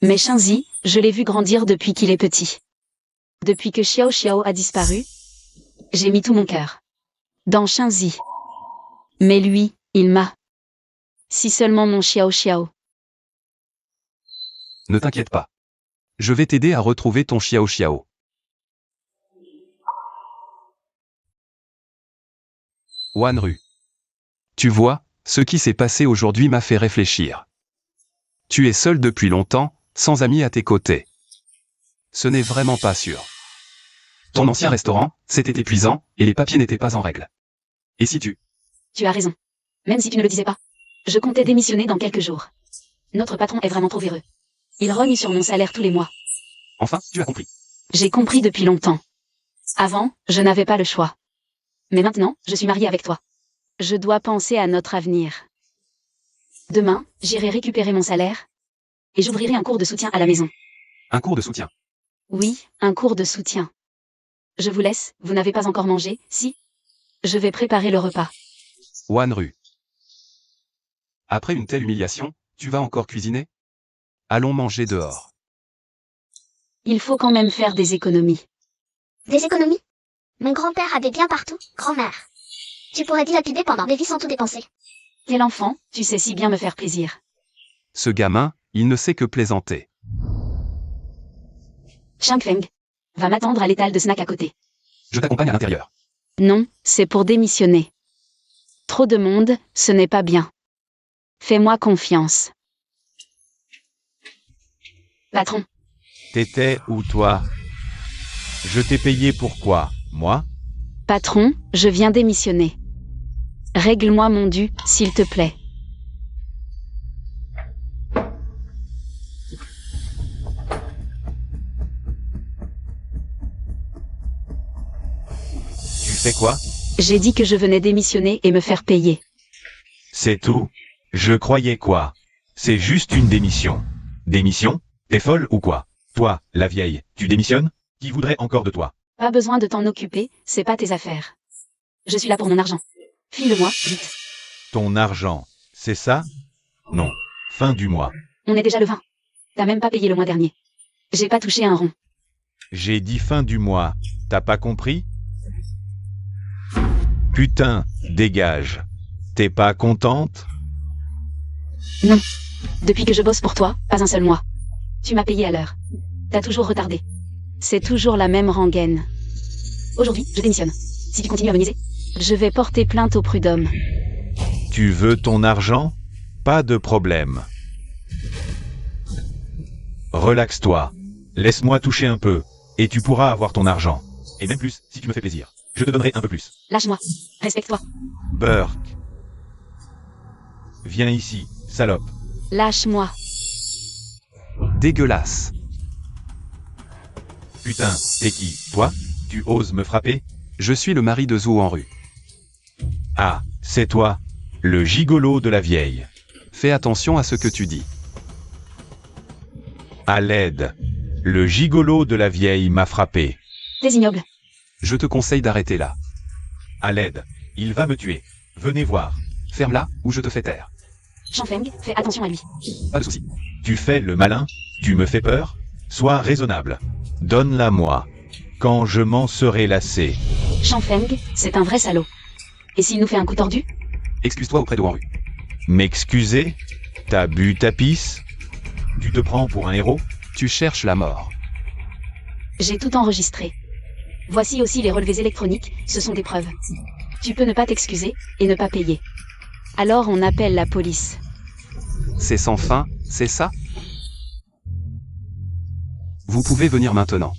Mais Shinzi, je l'ai vu grandir depuis qu'il est petit. Depuis que Xiao Xiao a disparu, j'ai mis tout mon cœur dans Shinzi. Mais lui, il m'a. Si seulement mon Xiao Xiao. Ne t'inquiète pas. Je vais t'aider à retrouver ton Xiao Xiao. Wanru. Tu vois, ce qui s'est passé aujourd'hui m'a fait réfléchir. Tu es seul depuis longtemps, sans amis à tes côtés. Ce n'est vraiment pas sûr. Ton ancien restaurant, c'était épuisant, et les papiers n'étaient pas en règle. Et si tu... Tu as raison. Même si tu ne le disais pas. Je comptais démissionner dans quelques jours. Notre patron est vraiment trop véreux. Il rogne sur mon salaire tous les mois. Enfin, tu as compris. J'ai compris depuis longtemps. Avant, je n'avais pas le choix. Mais maintenant, je suis mariée avec toi. Je dois penser à notre avenir. Demain, j'irai récupérer mon salaire. Et j'ouvrirai un cours de soutien à la maison. Un cours de soutien. Oui, un cours de soutien. Je vous laisse, vous n'avez pas encore mangé, si? Je vais préparer le repas. Wanru. Après une telle humiliation, tu vas encore cuisiner? Allons manger dehors. Il faut quand même faire des économies. Des économies? Mon grand-père a des biens partout, grand-mère. Tu pourrais dilapider pendant des vies sans tout dépenser. Quel enfant, tu sais si bien me faire plaisir. Ce gamin, il ne sait que plaisanter. Shangfeng. Va m'attendre à l'étal de snack à côté. Je t'accompagne à l'intérieur. Non, c'est pour démissionner. Trop de monde, ce n'est pas bien. Fais-moi confiance. Patron, T'étais où toi? Je t'ai payé pourquoi? Moi? patron, je viens démissionner. Règle-moi mon dû, s'il te plaît. Tu fais quoi? J'ai dit que je venais démissionner et me faire payer. C'est tout? Je croyais quoi? C'est juste une démission. Démission? T'es folle ou quoi? Toi, la vieille, tu démissionnes? Qui voudrait encore de toi? Pas besoin de t'en occuper, c'est pas tes affaires. Je suis là pour mon argent. File-le-moi, vite. Ton argent, c'est ça? Non. Fin du mois. On est déjà le 20. T'as même pas payé le mois dernier. J'ai pas touché un rond. J'ai dit fin du mois. T'as pas compris? Putain, dégage. T'es pas contente? Non. Depuis que je bosse pour toi, pas un seul mois. Tu m'as payé à l'heure. T'as toujours retardé. C'est toujours la même rengaine. Aujourd'hui, je démissionne. Si tu continues à me niaiser, je vais porter plainte au prud'homme. Tu veux ton argent? Pas de problème. Relaxe-toi. Laisse-moi toucher un peu, et tu pourras avoir ton argent. Et même plus, si tu me fais plaisir. Je te donnerai un peu plus. Lâche-moi. Respecte-toi. Burke. Viens ici, salope. Lâche-moi. Dégueulasse. Putain, t'es qui? Toi? Tu oses me frapper? Je suis le mari de Zhou Wanru. Ah, c'est toi. Le gigolo de la vieille. Fais attention à ce que tu dis. À l'aide. Le gigolo de la vieille m'a frappé. T'es ignoble. Je te conseille d'arrêter là. À l'aide. Il va me tuer. Venez voir. Ferme-la, ou je te fais taire. Shangfeng, fais attention à lui. Pas de souci. Tu fais le malin? Tu me fais peur? Sois raisonnable. Donne-la moi. Quand je m'en serai lassé. Shangfeng, c'est un vrai salaud. Et s'il nous fait un coup tordu? Excuse-toi auprès de Wanru. M'excuser? T'as bu ta pisse? Tu te prends pour un héros? Tu cherches la mort. J'ai tout enregistré. Voici aussi les relevés électroniques, ce sont des preuves. Tu peux ne pas t'excuser, et ne pas payer. Alors on appelle la police. C'est sans fin, c'est ça? Vous pouvez venir maintenant.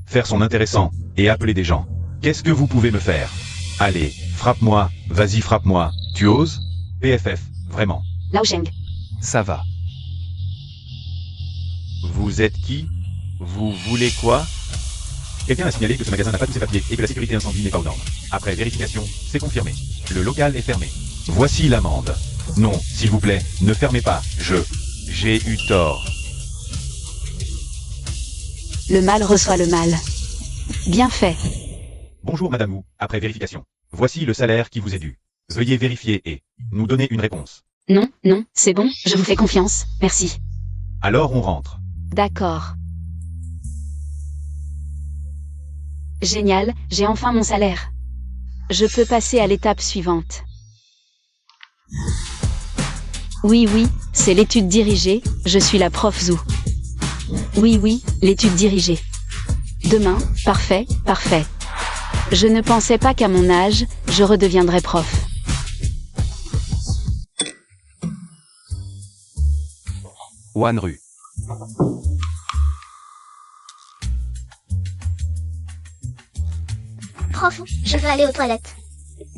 Faire son intéressant, et appeler des gens. Qu'est-ce que vous pouvez me faire? Allez, frappe-moi, vas-y frappe-moi. Tu oses? PFF, vraiment. Lao Sheng. Ça va. Vous êtes qui? Vous voulez quoi? Quelqu'un a signalé que ce magasin n'a pas tous ses papiers et que la sécurité incendie n'est pas aux normes. Après vérification, c'est confirmé. Le local est fermé. Voici l'amende. Non, s'il vous plaît, ne fermez pas. J'ai eu tort. Le mal reçoit le mal. Bien fait. Bonjour Madame Wu, après vérification. Voici le salaire qui vous est dû. Veuillez vérifier et nous donner une réponse. Non, non, c'est bon, je vous fais confiance, merci. Alors on rentre. D'accord. Génial, j'ai enfin mon salaire. Je peux passer à l'étape suivante. Oui, oui, c'est l'étude dirigée, je suis la prof Zhou. Oui, oui, l'étude dirigée. Demain, parfait, parfait. Je ne pensais pas qu'à mon âge, je redeviendrais prof. Wanru. Prof, je veux aller aux toilettes.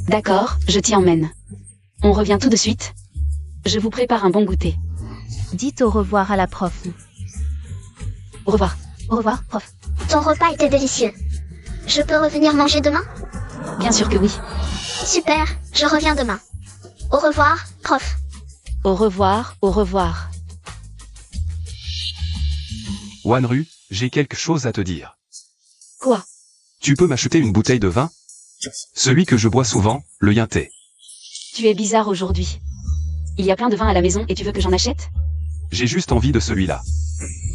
D'accord, je t'y emmène. On revient tout de suite. Je vous prépare un bon goûter. Dites au revoir à la prof. Au revoir. Au revoir, prof. Ton repas était délicieux. Je peux revenir manger demain? Bien sûr que oui. Super, je reviens demain. Au revoir, prof. Au revoir, au revoir. Wanru, j'ai quelque chose à te dire. Quoi? Tu peux m'acheter une bouteille de vin? Celui que je bois souvent, le Yinté. Tu es bizarre aujourd'hui. Il y a plein de vin à la maison et tu veux que j'en achète? J'ai juste envie de celui-là.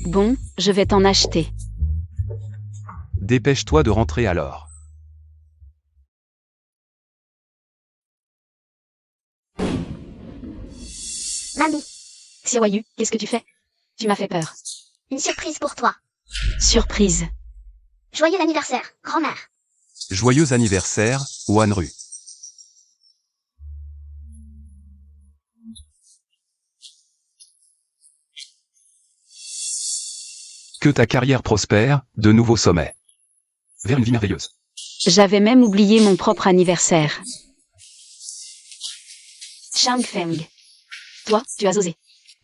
Bon, je vais t'en acheter. Dépêche-toi de rentrer alors. Mamie, Xiaoyu, qu'est-ce que tu fais? Tu m'as fait peur. une surprise pour toi. Surprise. Joyeux anniversaire, grand-mère. Joyeux anniversaire, Wanru. Que ta carrière prospère, de nouveaux sommets. Vers une vie merveilleuse. J'avais même oublié mon propre anniversaire. Chang Feng. Toi, tu as osé.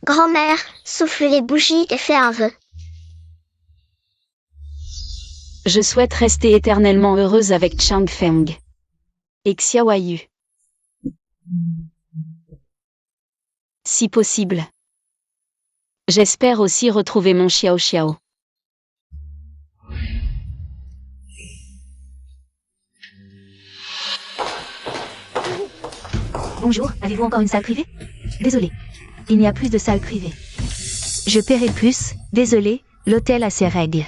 Grand-mère, souffle les bougies et fais un vœu. Je souhaite rester éternellement heureuse avec Chang Feng. Et Xiaoyu. Si possible. J'espère aussi retrouver mon Xiao Xiao. Bonjour, avez-vous encore une salle privée? Désolé, il n'y a plus de salle privée. Je paierai plus, désolé, l'hôtel a ses règles.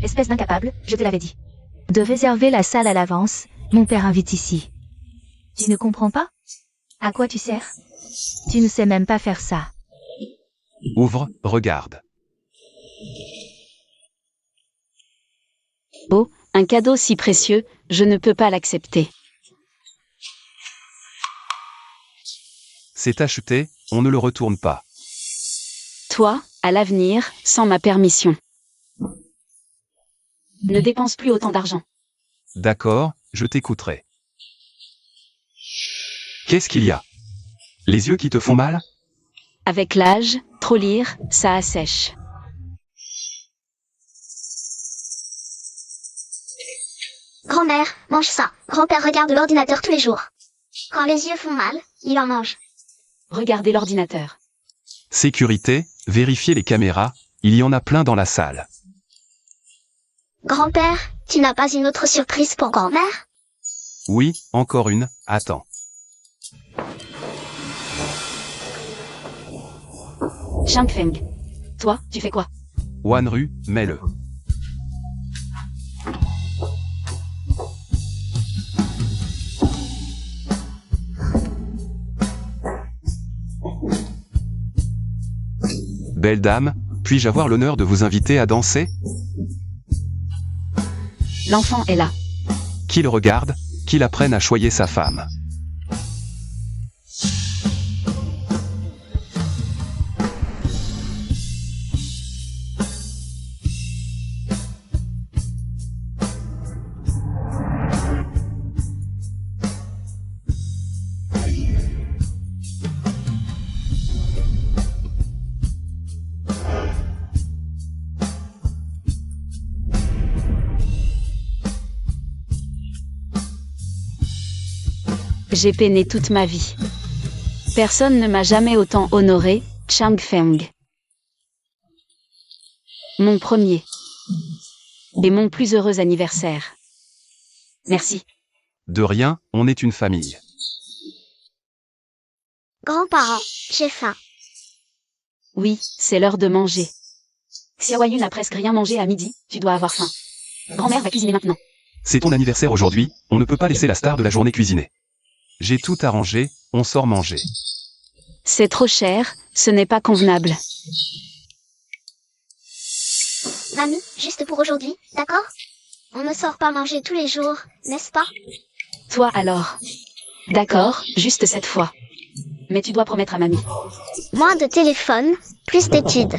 Espèce d'incapable, je te l'avais dit. De réserver la salle à l'avance, mon père invite ici. Tu ne comprends pas? À quoi tu sers? Tu ne sais même pas faire ça. Ouvre, regarde. Oh, un cadeau si précieux, je ne peux pas l'accepter. C'est acheté, on ne le retourne pas. Toi, à l'avenir, sans ma permission. Ne dépense plus autant d'argent. D'accord, je t'écouterai. Qu'est-ce qu'il y a? Les yeux qui te font mal? Avec l'âge, trop lire, ça assèche. Grand-mère, mange ça. Grand-père regarde l'ordinateur tous les jours. Quand les yeux font mal, il en mange. Regardez l'ordinateur. Sécurité, vérifiez les caméras, il y en a plein dans la salle. Grand-père, tu n'as pas une autre surprise pour grand-mère? Oui, encore une, attends. Chang Feng. Toi, tu fais quoi? Wanru, mets-le. Belle dame, puis-je avoir l'honneur de vous inviter à danser? L'enfant est là. Qu'il regarde, qu'il apprenne à choyer sa femme. J'ai peiné toute ma vie. Personne ne m'a jamais autant honoré, Chang Feng. Mon premier. Et mon plus heureux anniversaire. Merci. De rien, on est une famille. Grands-parents, j'ai faim. Oui, c'est l'heure de manger. Xiaoyu n'a presque rien mangé à midi, tu dois avoir faim. Grand-mère va cuisiner maintenant. C'est ton anniversaire aujourd'hui, on ne peut pas laisser la star de la journée cuisiner. J'ai tout arrangé, on sort manger. C'est trop cher, ce n'est pas convenable. Mamie, juste pour aujourd'hui, d'accord? On ne sort pas manger tous les jours, n'est-ce pas? Toi alors. D'accord, juste cette fois. Mais tu dois promettre à mamie. Moins de téléphone, plus d'études.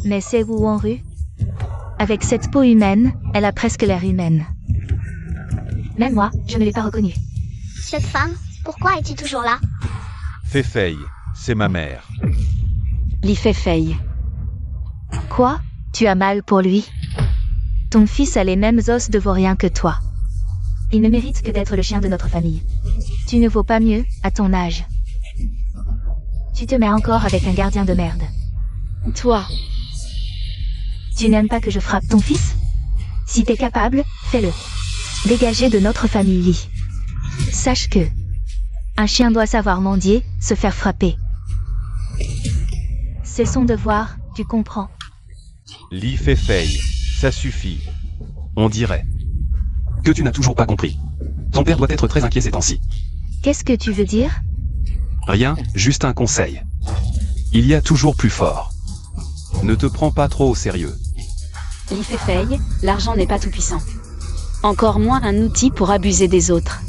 Mais c'est où en rue? Avec cette peau humaine, elle a presque l'air humaine. Même moi, je ne l'ai pas reconnue. Cette femme, pourquoi es-tu toujours là? Fei, c'est ma mère. Li Fei. Quoi? Tu as mal pour lui? Ton fils a les mêmes os de vaurien que toi. Il ne mérite que d'être le chien de notre famille. Tu ne vaux pas mieux, à ton âge. Tu te mets encore avec un gardien de merde. Toi, Tu n'aimes pas que je frappe ton fils? Si t'es capable, fais-le. Dégagez de notre famille, Lee. Sache que un chien doit savoir mendier, se faire frapper. C'est son devoir, tu comprends. Lee Fei, ça suffit. On dirait que tu n'as toujours pas compris. Ton père doit être très inquiet ces temps-ci. Qu'est-ce que tu veux dire? Rien, juste un conseil. Il y a toujours plus fort. Ne te prends pas trop au sérieux. Lee Fei, l'argent n'est pas tout puissant. Encore moins un outil pour abuser des autres.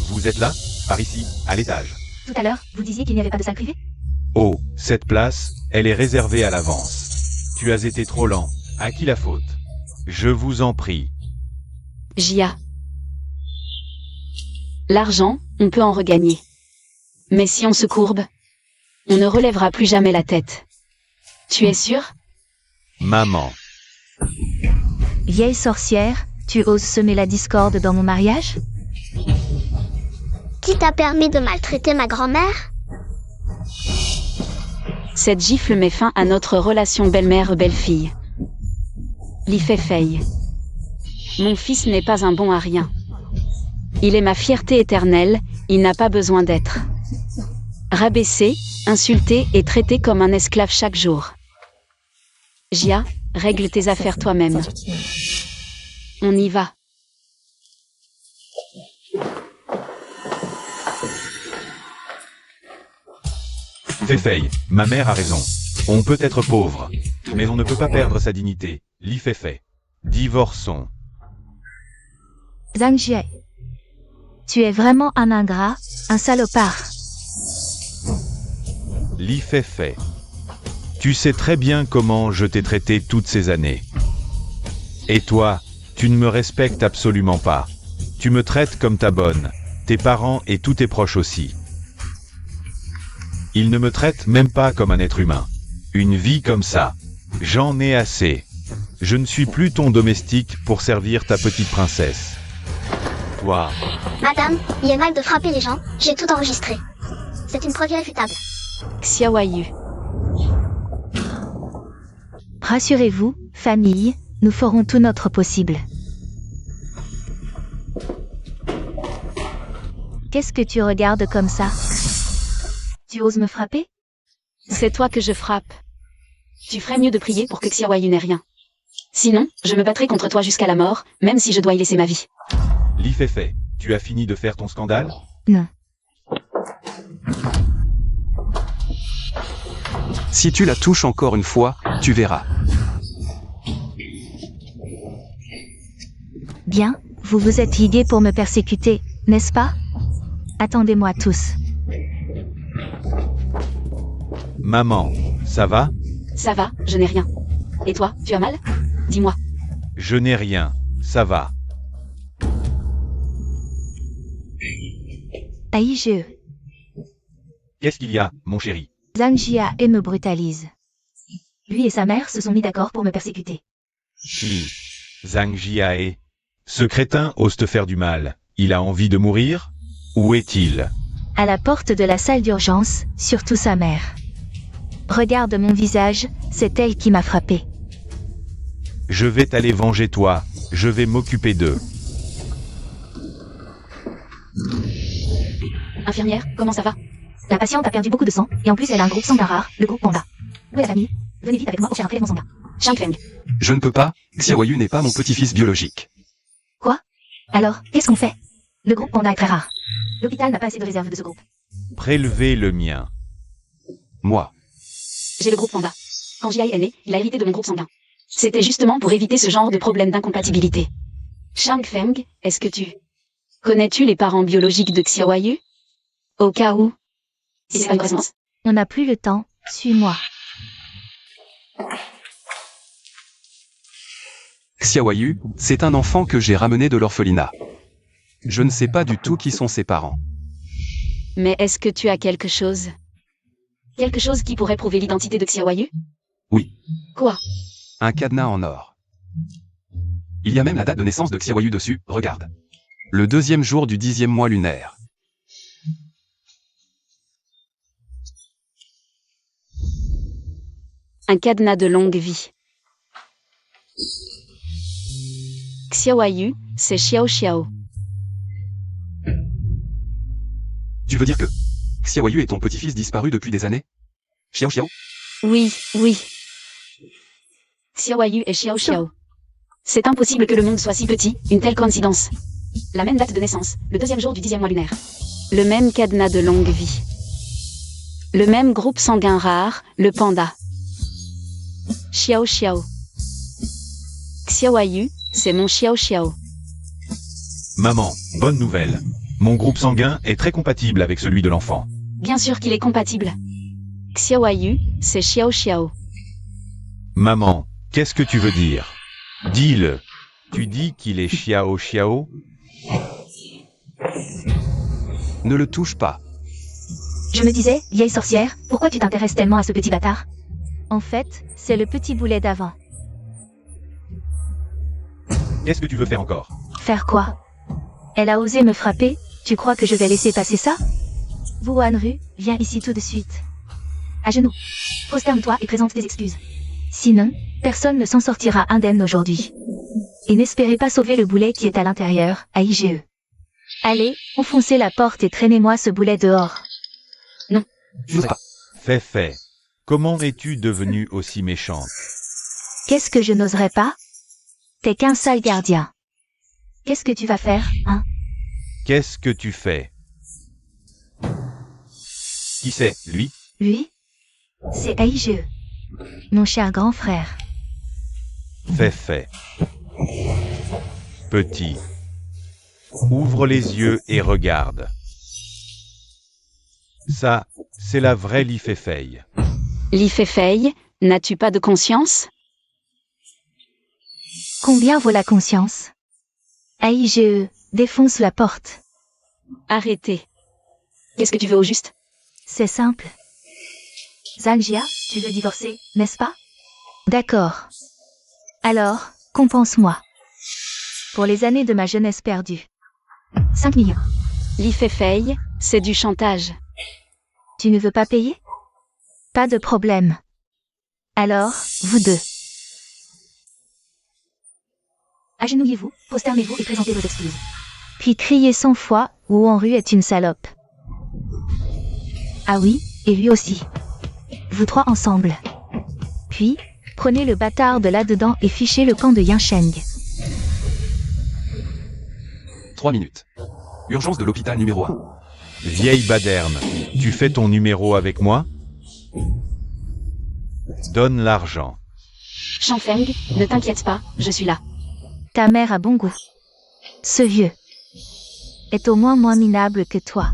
Vous êtes là? Par ici, à l'étage. Tout à l'heure, vous disiez qu'il n'y avait pas de salle privée? Oh, cette place, elle est réservée à l'avance. Tu as été trop lent. À qui la faute? Je vous en prie. Jia. L'argent, on peut en regagner. Mais si on se courbe, on ne relèvera plus jamais la tête. Tu es sûr? Maman. Vieille sorcière, tu oses semer la discorde dans mon mariage? Qui t'a permis de maltraiter ma grand-mère? Cette gifle met fin à notre relation belle-mère-belle-fille. Lee Fei. Mon fils n'est pas un bon à rien. Il est ma fierté éternelle, il n'a pas besoin d'être rabaissé, insulté et traité comme un esclave chaque jour. Jia, règle tes affaires toi-même. On y va. Fei, ma mère a raison. On peut être pauvre, mais on ne peut pas perdre sa dignité. Lee Fei. Divorçons. Zhang Jie. Tu es vraiment un ingrat, un salopard. Lee Fei. Tu sais très bien comment je t'ai traité toutes ces années. Et toi, tu ne me respectes absolument pas. Tu me traites comme ta bonne, tes parents et tous tes proches aussi. Ils ne me traitent même pas comme un être humain. Une vie comme ça. J'en ai assez. Je ne suis plus ton domestique pour servir ta petite princesse. Toi, Madame, il est mal de frapper les gens, j'ai tout enregistré. C'est une preuve irréfutable. Xiaoyu. Rassurez-vous, famille, nous ferons tout notre possible. Qu'est-ce que tu regardes comme ça? Tu oses me frapper? C'est toi que je frappe. Tu ferais mieux de prier pour que Xiaoyu n'ait rien. Sinon, je me battrai contre toi jusqu'à la mort, même si je dois y laisser ma vie. Lee Fei, tu as fini de faire ton scandale? Non. Si tu la touches encore une fois, tu verras. Bien, vous vous êtes ligués pour me persécuter, n'est-ce pas? Attendez-moi tous. Maman, ça va? Ça va, je n'ai rien. Et toi, tu as mal? Dis-moi. Je n'ai rien, ça va. Aïe-je. Qu'est-ce qu'il y a, mon chéri? Zhang Jia et me brutalise. Lui et sa mère se sont mis d'accord pour me persécuter. Qui? Zhang Jiae. Ce crétin ose te faire du mal. Il a envie de mourir? Où est-il? À la porte de la salle d'urgence, surtout sa mère. Regarde mon visage, c'est elle qui m'a frappé. Je vais t'aller venger toi. Je vais m'occuper d'eux. Infirmière, comment ça va? La patiente a perdu beaucoup de sang, et en plus elle a un groupe sanguin rare, le groupe Panda. Où est la famille? Venez vite avec moi pour faire un prélèvement sanguin. Shang Feng. Je ne peux pas, Xiaoyu n'est pas mon petit-fils biologique. Quoi? Alors, qu'est-ce qu'on fait? Le groupe Panda est très rare. L'hôpital n'a pas assez de réserve de ce groupe. Prélevez le mien. Moi. J'ai le groupe Panda. Quand Jia est né, il a hérité de mon groupe sanguin. C'était justement pour éviter ce genre de problème d'incompatibilité. Shang Feng, est-ce que tu... Connais-tu les parents biologiques de Xiaoyu? Au cas où... Si c'est pas une résonance. On n'a plus le temps, suis-moi. Xiaoyu, c'est un enfant que j'ai ramené de l'orphelinat. Je ne sais pas du tout qui sont ses parents. Mais est-ce que tu as quelque chose? Quelque chose qui pourrait prouver l'identité de Xiaoyu? Oui. Quoi? Un cadenas en or. Il y a même la date de naissance de Xiaoyu dessus, regarde. Le 2e jour du 10e mois lunaire. Un cadenas de longue vie. Xiaoyu, c'est Xiao Xiao. Tu veux dire que Xiaoyu est ton petit-fils disparu depuis des années? Xiao Xiao? Oui, oui. Xiaoyu et Xiao Xiao. C'est impossible que le monde soit si petit, une telle coïncidence. La même date de naissance, le 2e jour du 10e mois lunaire. Le même cadenas de longue vie. Le même groupe sanguin rare, le panda. Xiao Xiao. Xiaoyu, c'est mon Xiao Xiao. Maman, bonne nouvelle. Mon groupe sanguin est très compatible avec celui de l'enfant. Bien sûr qu'il est compatible. Xiaoyu, c'est Xiao Xiao. Maman, qu'est-ce que tu veux dire? Dis-le. Tu dis qu'il est Xiao Xiao? Ne le touche pas. Je me disais, vieille sorcière, pourquoi tu t'intéresses tellement à ce petit bâtard? En fait, c'est le petit boulet d'avant. Qu'est-ce que tu veux faire encore? Faire quoi? Elle a osé me frapper, tu crois que je vais laisser passer ça? Vous Wanru, viens ici tout de suite. À genoux. Prosterne-toi et présente tes excuses. Sinon, personne ne s'en sortira indemne aujourd'hui. Et n'espérez pas sauver le boulet qui est à l'intérieur, à IGE. Allez, enfoncez la porte et traînez-moi ce boulet dehors. Je voudrais pas. Fais. Comment es-tu devenue aussi méchante? Qu'est-ce que je n'oserais pas? T'es qu'un sale gardien. Qu'est-ce que tu vas faire, hein? Qu'est-ce que tu fais? Qui c'est, lui? Lui? C'est AIGE. Mon cher grand frère. Fais. Petit. Ouvre les yeux et regarde. Ça, c'est la vraie Li Fei. Li Fei, n'as-tu pas de conscience? Combien vaut la conscience? AIGE, défonce la porte. Arrêtez. Qu'est-ce que tu veux au juste? C'est simple. Zanjia, tu veux divorcer, n'est-ce pas? D'accord. Alors, compense-moi. Pour les années de ma jeunesse perdue. 5 millions. Li Fei, c'est du chantage. Tu ne veux pas payer? Pas de problème. Alors, vous deux. Agenouillez-vous, prosternez-vous et présentez vos excuses. Puis criez 100 fois, ou Wanru est une salope. Ah oui, et lui aussi. Vous trois ensemble. Puis, prenez le bâtard de là-dedans et fichez le camp de Yinsheng. 3 minutes. Urgence de l'hôpital numéro 1. Vieille baderne, tu fais ton numéro avec moi? Donne l'argent. Shanfeng, ne t'inquiète pas, je suis là. Ta mère a bon goût. Ce vieux est au moins minable que toi.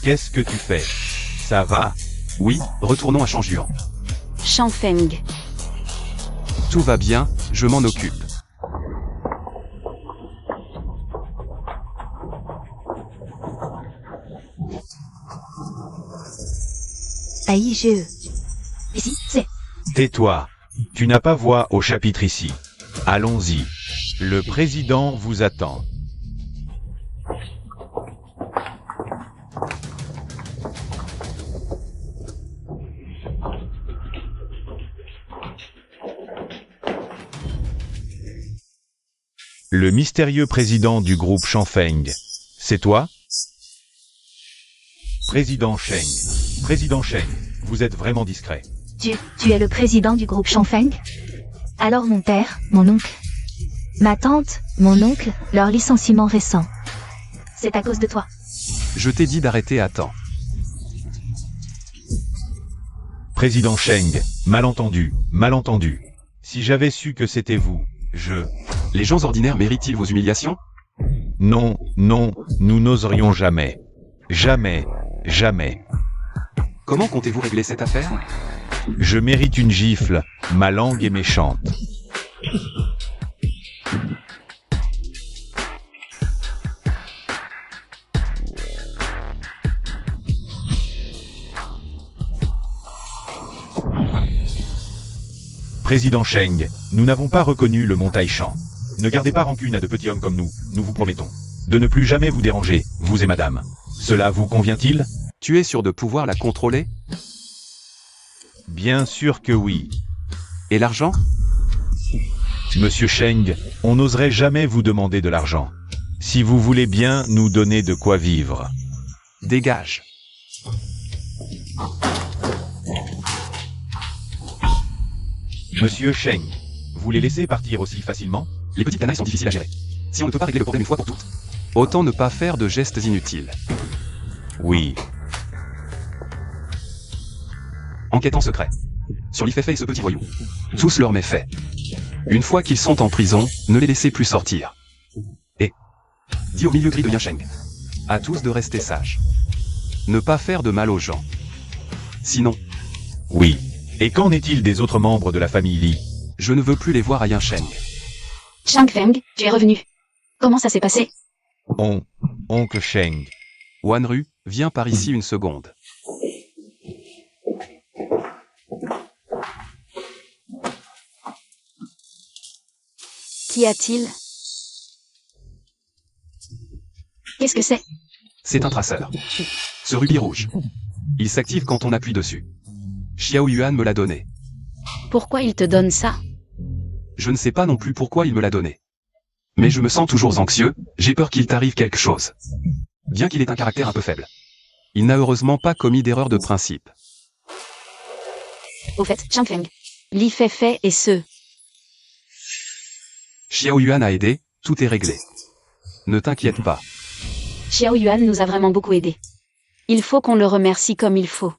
Qu'est-ce que tu fais? Ça va? Oui, retournons à Changjuan. Shanfeng. Tout va bien, je m'en occupe. AIGE. Ici, c'est. Tais-toi. Tu n'as pas voix au chapitre ici. Allons-y. Le président vous attend. Le mystérieux président du groupe Shanfeng. C'est toi? Président Sheng. Président Sheng, vous êtes vraiment discret. Tu es le président du groupe Shanfeng? Alors mon père, mon oncle, ma tante, mon oncle, leur licenciement récent. C'est à cause de toi. Je t'ai dit d'arrêter à temps. Président Sheng, malentendu. Si j'avais su que c'était vous, Les gens ordinaires méritent-ils vos humiliations? Non, nous n'oserions jamais. Jamais. Comment comptez-vous régler cette affaire? Je mérite une gifle, ma langue est méchante. Président Sheng, nous n'avons pas reconnu le mont Taishan. Ne gardez pas rancune à de petits hommes comme nous vous promettons. De ne plus jamais vous déranger, vous et madame. Cela vous convient-il? Tu es sûr de pouvoir la contrôler? Bien sûr que oui. Et l'argent? Monsieur Sheng, on n'oserait jamais vous demander de l'argent. Si vous voulez bien nous donner de quoi vivre. Dégage. Monsieur Sheng, vous les laissez partir aussi facilement? Les petites canailles sont difficiles à gérer. Si on ne peut pas régler le problème une fois pour toutes, autant ne pas faire de gestes inutiles. Oui. Enquête en secret. Sur l'Ifeifei et ce petit voyou. Tous leurs méfaits. Une fois qu'ils sont en prison, ne les laissez plus sortir. Et dis au milieu gris de Yan Sheng. À tous de rester sages. Ne pas faire de mal aux gens. Sinon, Oui. Et qu'en est-il des autres membres de la famille Li? je ne veux plus les voir à Yan Sheng. Shang Feng, tu es revenu. Comment ça s'est passé? Oncle Sheng. Wanru, viens par ici une seconde. Qu'y a-t-il? Qu'est-ce que c'est? C'est un traceur. Ce rubis rouge. Il s'active quand on appuie dessus. Xiao Yuan me l'a donné. Pourquoi il te donne ça? Je ne sais pas non plus pourquoi il me l'a donné. Mais je me sens toujours anxieux, j'ai peur qu'il t'arrive quelque chose. Bien qu'il ait un caractère un peu faible. Il n'a heureusement pas commis d'erreur de principe. Au fait, Shang Feng. L'Ifeifei et ce. Xiao Yuan a aidé, tout est réglé. Ne t'inquiète pas. Xiao Yuan nous a vraiment beaucoup aidés. Il faut qu'on le remercie comme il faut.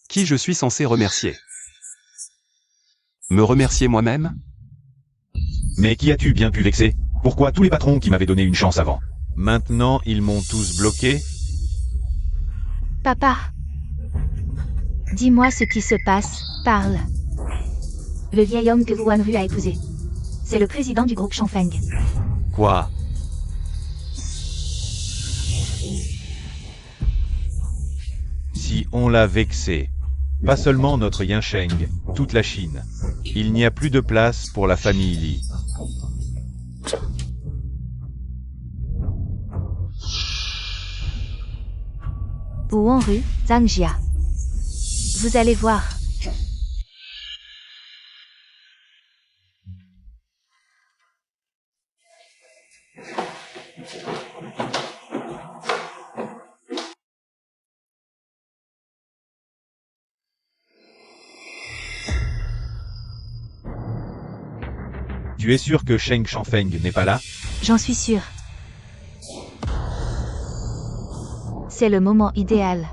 Qui je suis censé remercier? Me remercier moi-même? Mais qui as-tu bien pu vexer? Pourquoi tous les patrons qui m'avaient donné une chance avant? Maintenant, ils m'ont tous bloqué? Papa. Dis-moi ce qui se passe, parle. Le vieil homme que Wanru a épousé. C'est le président du groupe Shangfeng. Quoi? Si on l'a vexé, pas seulement notre Yan Sheng, toute la Chine, il n'y a plus de place pour la famille Li. Wanru, Zangjia. Vous allez voir. Tu es sûr que Sheng Shangfeng n'est pas là? J'en suis sûre. C'est le moment idéal.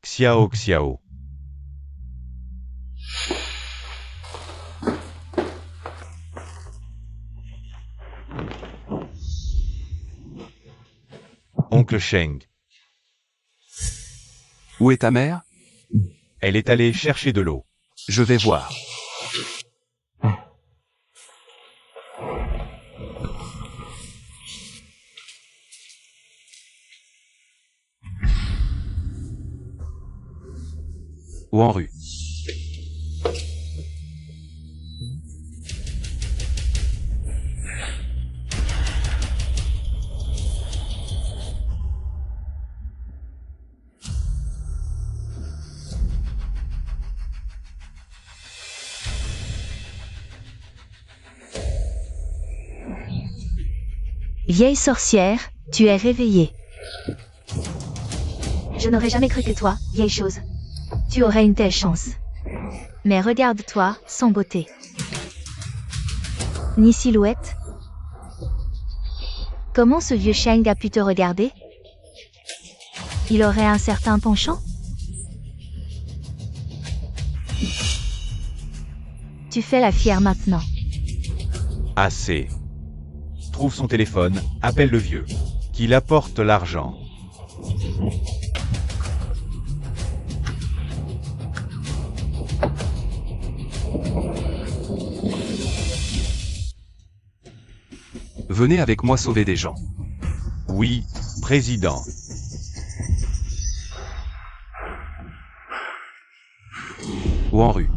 Xiao. Oncle Sheng. Où est ta mère? Elle est allée chercher de l'eau. Je vais voir. Wanru. Vieille sorcière, tu es réveillée. Je n'aurais jamais cru que toi, vieille chose, tu aurais une telle chance. Mais regarde-toi, sans beauté. Ni silhouette. Comment ce vieux Sheng a pu te regarder? Il aurait un certain penchant? Tu fais la fière maintenant. Assez. Trouve son téléphone, appelle le vieux. Qu'il apporte l'argent. Venez avec moi sauver des gens. Oui, président. Wanru.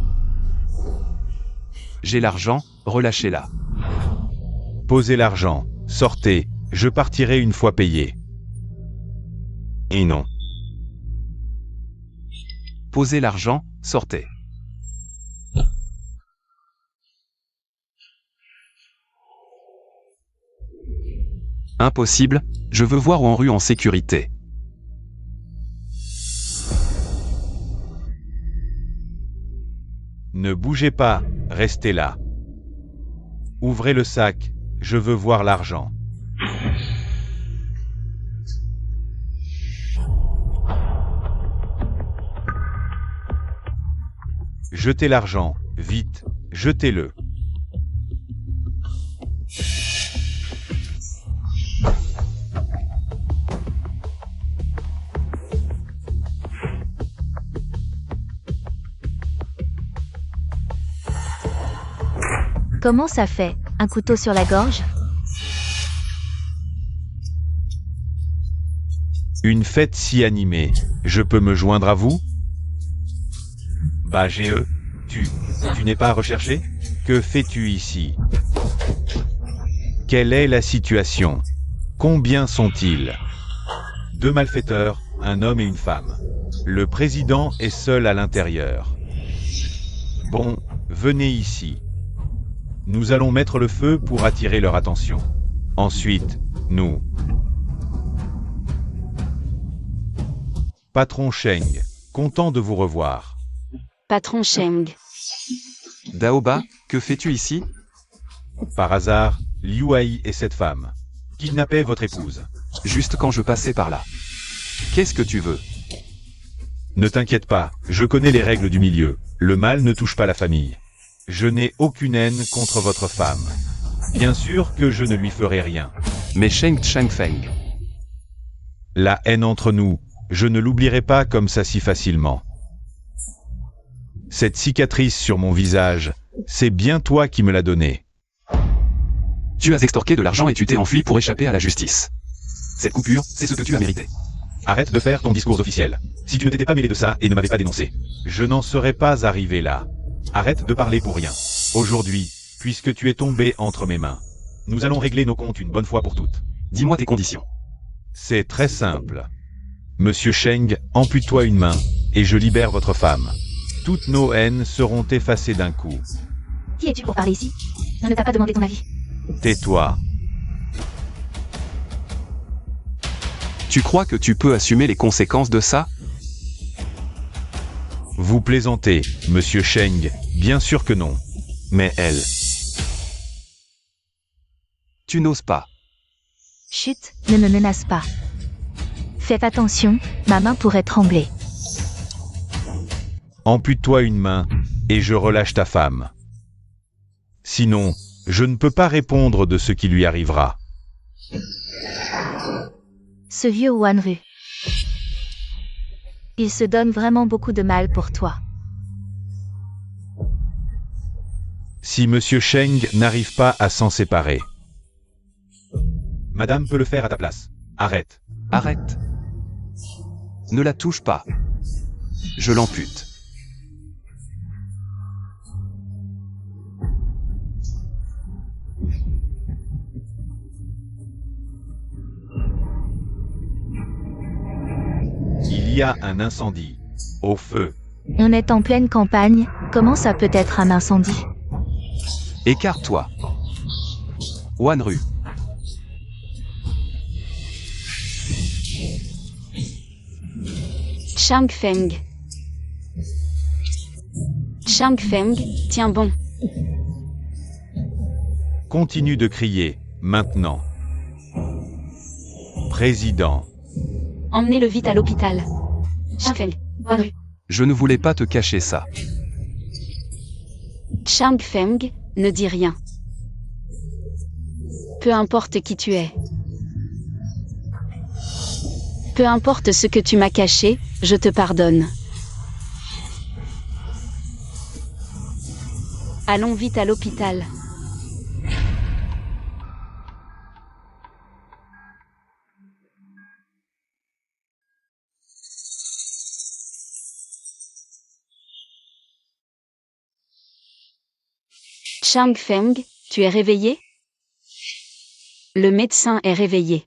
J'ai l'argent, relâchez-la. Posez l'argent, sortez, je partirai une fois payé. Et non. Posez l'argent, sortez. Impossible, je veux voir Wanru en sécurité. Ne bougez pas, restez là. Ouvrez le sac, je veux voir l'argent. Jetez l'argent, vite, jetez-le. Comment ça fait, un couteau sur la gorge? Une fête si animée, je peux me joindre à vous? Bah GE, tu n'es pas recherché? Que fais-tu ici? Quelle est la situation? Combien sont-ils? 2 malfaiteurs, un homme et une femme. Le président est seul à l'intérieur. Bon, venez ici. Nous allons mettre le feu pour attirer leur attention. Ensuite, nous... Patron Sheng, content de vous revoir. Patron Sheng. Daoba, que fais-tu ici? Par hasard, Liu Ai et cette femme kidnappaient votre épouse. Juste quand je passais par là. Qu'est-ce que tu veux? Ne t'inquiète pas, je connais les règles du milieu. Le mal ne touche pas la famille. Je n'ai aucune haine contre votre femme. Bien sûr que je ne lui ferai rien. Mais Sheng Feng. La haine entre nous, je ne l'oublierai pas comme ça si facilement. Cette cicatrice sur mon visage, c'est bien toi qui me l'as donnée. Tu as extorqué de l'argent et tu t'es enfui pour échapper à la justice. Cette coupure, c'est ce que tu as mérité. Arrête de faire ton discours officiel. Si tu ne t'étais pas mêlé de ça et ne m'avais pas dénoncé, je n'en serais pas arrivé là. Arrête de parler pour rien. Aujourd'hui, puisque tu es tombé entre mes mains, nous allons régler nos comptes une bonne fois pour toutes. Dis-moi tes conditions. C'est très simple. Monsieur Sheng, ampute-toi une main, et je libère votre femme. Toutes nos haines seront effacées d'un coup. Qui es-tu pour parler ici? On ne t'a pas demandé ton avis. Tais-toi. Tu crois que tu peux assumer les conséquences de ça? Vous plaisantez, monsieur Sheng, bien sûr que non. Mais elle... Tu n'oses pas. Chut, ne me menace pas. Fais attention, ma main pourrait trembler. Ampute-toi une main, et je relâche ta femme. Sinon, je ne peux pas répondre de ce qui lui arrivera. Ce vieux Wanru. Il se donne vraiment beaucoup de mal pour toi. Si monsieur Sheng n'arrive pas à s'en séparer. Madame peut le faire à ta place. Arrête. Arrête. Ne la touche pas. Je l'ampute. Il y a un incendie. Au feu. On est en pleine campagne, comment ça peut être un incendie? Écarte-toi. Wanru. Chang Feng. Chang Feng, tiens bon. Continue de crier, maintenant. Président. Emmenez-le vite à l'hôpital. Chang Feng, Wanru. Je ne voulais pas te cacher ça. Chang Feng, ne dis rien. Peu importe qui tu es. Peu importe ce que tu m'as caché, je te pardonne. Allons vite à l'hôpital. Chang Feng, tu es réveillé? Le médecin est réveillé.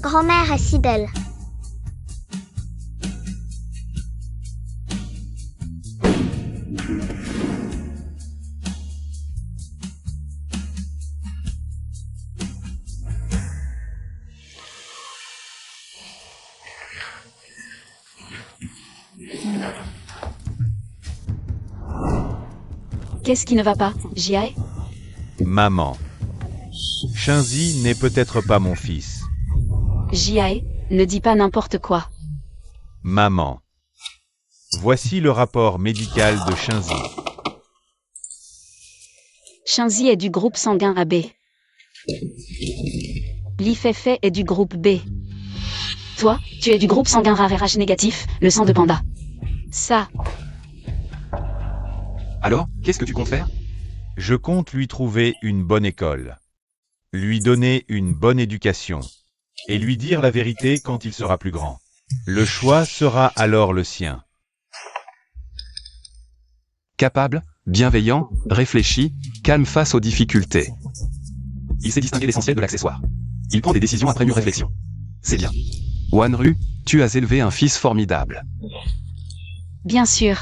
Grand-mère est si belle. Qu'est-ce qui ne va pas, Jiae? Maman. Shinzi n'est peut-être pas mon fils. Jiae, ne dis pas n'importe quoi. Maman. Voici le rapport médical de Shinzi. Shinzi est du groupe sanguin AB. Li Feifei est du groupe B. Toi, tu es du groupe sanguin rare RH négatif, le sang de panda. Ça, Alors, qu'est-ce que tu comptes faire? Je compte lui trouver une bonne école. Lui donner une bonne éducation. Et lui dire la vérité quand il sera plus grand. Le choix sera alors le sien. Capable, bienveillant, réfléchi, calme face aux difficultés. Il sait distinguer l'essentiel de l'accessoire. Il prend des décisions après mûre réflexion. C'est bien. Wanru, tu as élevé un fils formidable. bien sûr.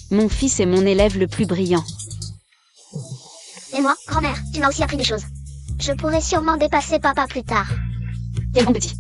Mon fils est mon élève le plus brillant. Et moi, grand-mère, tu m'as aussi appris des choses. Je pourrais sûrement dépasser papa plus tard. Quel bon petit.